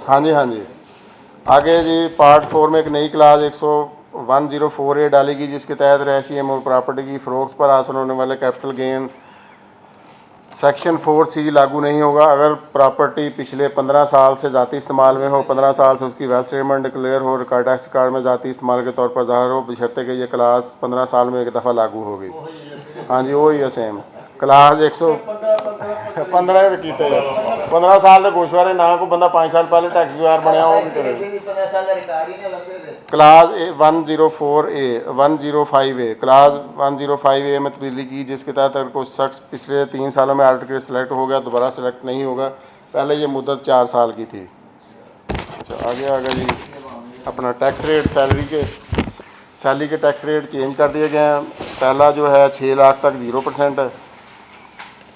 हाँ जी हाँ जी। आगे जी पार्ट 4 में एक नई क्लास 104A डालेगी जिसके तहत रहायशी और प्रॉपर्टी की फ़रोख्त पर हासिल होने वाले कैपिटल गेन सेक्शन 4C लागू नहीं होगा अगर प्रॉपर्टी पिछले 15 साल से ज़ाती इस्तेमाल में हो, 15 साल से उसकी वेल्थ स्टेटमेंट डिक्लेयर हो, रिकॉर्ड टैक्स कार्ड में ज़ाती इस्तेमाल के तौर पर ज़ाहिर हो, बशर्ते कि ये क्लास 15 साल में एक दफ़ा लागू होगी। हाँ जी वही है सेम क्लास 115 कीते 15 साल के गोशवारे ना को बंदा 5 साल पहले टैक्स गुजार बनया हो भी करे। 15 साल का रिकॉर्ड ही नहीं लगते थे। Class 104A 105A class 105A में तब्दीली की जिसके तहत अगर कोई शख्स पिछले 3 सालों में ऑडिट के सिलेक्ट हो गया दोबारा सिलेक्ट नहीं होगा। पहले ये मुद्दत 4 साल की थी। अच्छा आगे जी अपना टैक्स रेट सैलरी के टैक्स रेट चेंज कर दिए गए हैं। पहला जो है 6 लाख तक 0% है,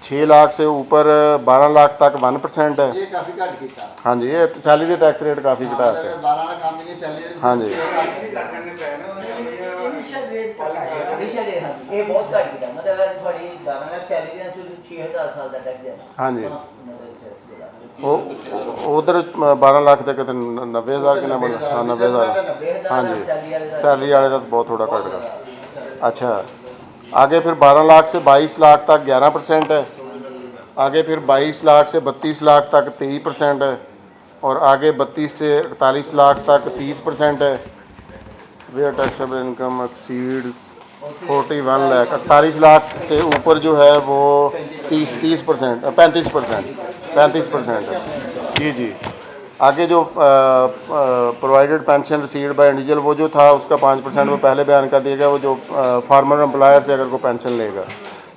6 लाख से ऊपर 12 लाख तक 1% है। ये काफी घट किया। हाँ जी ये सैलरी के टैक्स रेट काफ़ी घटाते हैं। 12 लाख काम नहीं सैलरी। हाँ जी ਇਨੀਸ਼ੀਅਲ ਰੇਟ ਘਟਾਇਆ इनिशियल रेट हाँ ये बहुत घट किया मतलब थोड़ी 12 लाख सैलरी है तो 6000 साल का टैक्स देना। हाँ जी उधर 12 लाख तक 90,000 कितना बना? हाँ 90,000। हाँ जी, सैलरी वाले का तो बहुत थोड़ा घट गया। अच्छा, आगे फिर 12 लाख से 22 लाख तक 11% है, आगे फिर 22 लाख से 32 लाख तक 23% है, और आगे 32 से 48 लाख तक 30% है। Where taxable income exceeds 41 lakh, 48 lakh से ऊपर जो है वो 30% 35% है। जी जी। आगे जो provided pension received by individual वो जो था उसका 5% वो पहले बयान कर दिया गया। वो जो फार्मर एम्प्लॉयर से अगर कोई पेंशन लेगा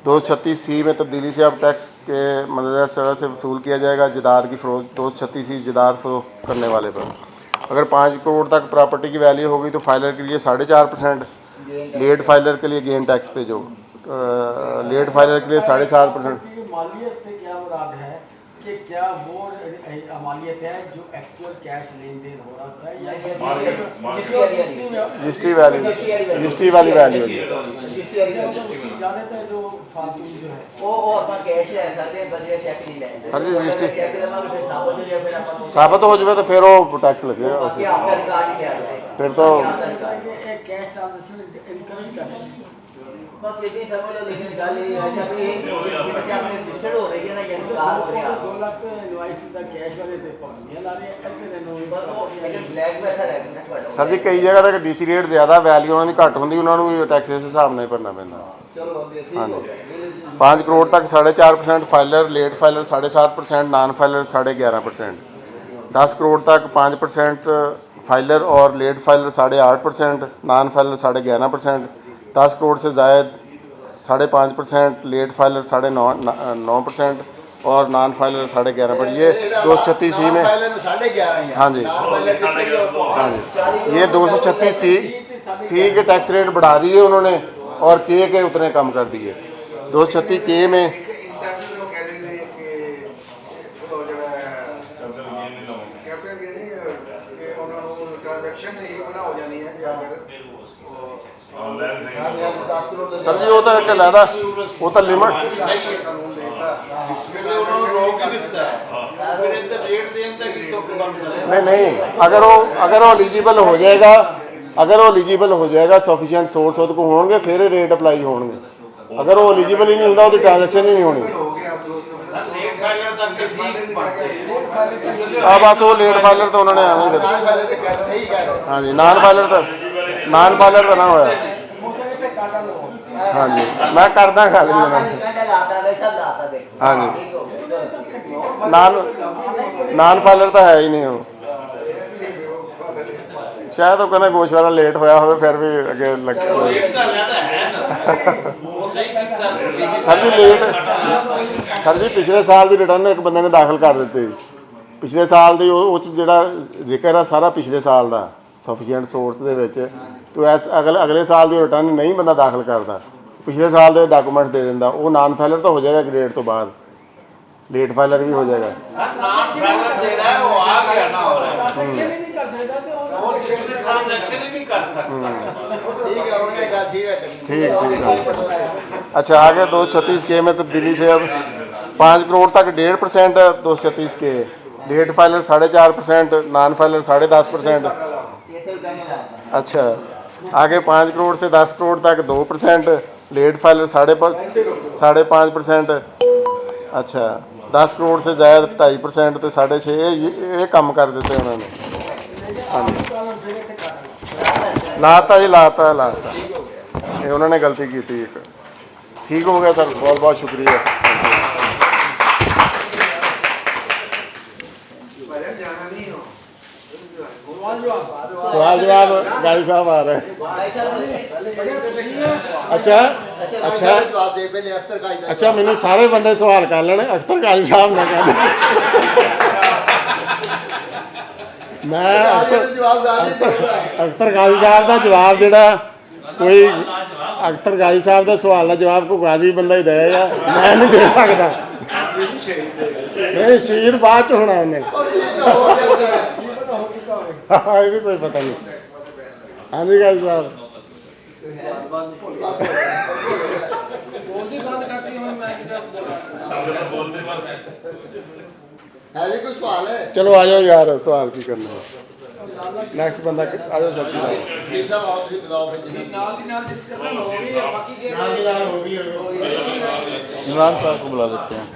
236C में तब्दीली से अब टैक्स के मंदरजा शरह से वसूल किया जाएगा जदाद की फ़रोख्त 236C जदाद फ़रोख्त करने वाले पर। अगर 5 करोड़ तक प्रॉपर्टी की वैल्यू होगी तो फाइलर के लिए 4.5%, लेट फाइलर के लिए गेन टैक्स पे जो लेट फाइलर के लिए 7.5%। मालियत से क्या मुराद है कि क्या वो मालियत है जो एक्चुअल कैश लेन देन हो रहा था या रजिस्ट्री वैल्यू, रजिस्ट्री वाली वैल्यू है। ज़्यादातर जो फालतू जो है वो अपन कैश है साथे बदले चेक नहीं लेंगे। हाँ जी, रजिस्ट्री चेक जमा फिर साबित हो जाए, फिर अपन साबित हो जाए तो फिर वो टैक्स लगेगा बाकी आपका रिकॉर्ड ही आ जाएगा। फिर तो एक कैश ट्रांजैक्शन इनकरेज करें। बस इतनी समझ लो, लेकिन गल ये है कि ये आपने रजिस्टर्ड हो रही है ना, ये निकाल हो रहा है 2 लाख इनवाइस ਦਾ ਕੈਸ਼ ਵਾਲੇ ਤੇ ਪਾਉਂਦੀਆਂ ਲਾ ਰਹੇ ਐ ਨੂੰ बस वो लेकिन ब्लैक में ऐसा रहता है। ਸਰ ਜੀ ਕਈ ਜਗ੍ਹਾ ਤੇ ਡੀਸੀ ਰੇਟ ਜ਼ਿਆਦਾ ਵੈਲਿਊ ਉਹਨਾਂ ਦੀ ਘੱਟ ਹੁੰਦੀ, ਉਹਨਾਂ ਨੂੰ ਵੀ ਟੈਕਸ ਇਸ ਹਿਸਾਬ ਨਾਲ ਹੀ ਭਰਨਾ ਪੈਂਦਾ। चलो अब ये ठीक हो गया। 5 करोड़ तक 4.5% filer, late filer 7.5%, non filer 11.5%। 10 crore तक 5% फाइलर और late filer 8.5%, non filer 11.5%। 10 crore से जायद 5.5%, लेट फाइलर 9.5% और नॉन फाइलर 11.5%। ये 236C में, हाँ जी हाँ जी, ये 236C के टैक्स रेट बढ़ा दिए उन्होंने और के उतने कम कर दिए। 236K में सर जी वो तो एक लैदा वो तो लिमिट नहीं, अगर वो एलिजिबल हो जाएगा, अगर वो एलिजिबल हो जाएगा सफिशिएंट सोर्स ਉਹਦੇ ਕੋਲ ਹੋਣਗੇ ਫਿਰ ਇਹ ਰੇਟ ਅਪਲਾਈ ਹੋਣਗੇ। अगर वो एलिजिबल ही नहीं ਹੁੰਦਾ ਉਹਦੀ ट्रांजैक्शन ही नहीं होनी। हाँ बस वो लेट फाइलर तो उन्होंने हाँ जी, नॉन फाइलर तो ना होया। हाँ जी मैं करदा गल हाँ जी, नॉन फाइलर तो है ही नहीं वो, शायद वो कहना गोश वाला लेट होया हो फिर भी अगे लग सर जी लेट सर जी पिछले साल की रिटर्न एक बंदे ने दाखिल कर दी, पिछले साल की जोड़ा जिक्र है सारा पिछले साल का सफिशिएंट सोर्स के तो अगले साल की रिटर्न नहीं बंदा दाखिल करता, पिछले साल के डॉकूमेंट दे दिंदा, वो नॉन फाइलर तो हो जाएगा ग्रेड तो बाद, लेट फाइलर भी हो जाएगा। ठीक अच्छा आगे 236K में तब्दीली से अब 5 करोड़ तक 1.5% 236K, late filer 4.5%, non filer 10.5%। अच्छा आगे 5 करोड़ से 10 करोड़ तक 2%, लेट फाइलर 5.5%। अच्छा 10 करोड़ से ज़्यादा 2.5% तो 6.5% ये कम कर देते उन्होंने। हाँ जी लाता जी लाता ये उन्होंने गलती की थी। ठीक हो गया सर, बहुत बहुत शुक्रिया। सवाल जवाब गाजी साहब आ रहे हैं। अच्छा मैंने सारे बंदे सवाल कर लेने, अख्तर गाजी साहब ने कहने मैं अख्तर गाजी साहब का जवाब जोड़ा कोई अख्तर गाजी साहब का सवाल का जवाब कोई गाजी बंदा ही देगा, मैं नहीं दे सकता। नहीं शहीद बाद च होना उन्हें हाँ ये भी कोई पता नहीं। हाँ जी गाजी साहब है भी कोई सवाल है चलो आ जाओ यार, सवाल की करना है। नेक्स्ट बंदा आ जाओ सर साहब। जी साहब आओ जी बुलाओ फिर जी। ਨਾਲ डिस्कशन हो गई है बाकी के नाल दी नाल हो गई इमरान साहब को बुला लेते हैं।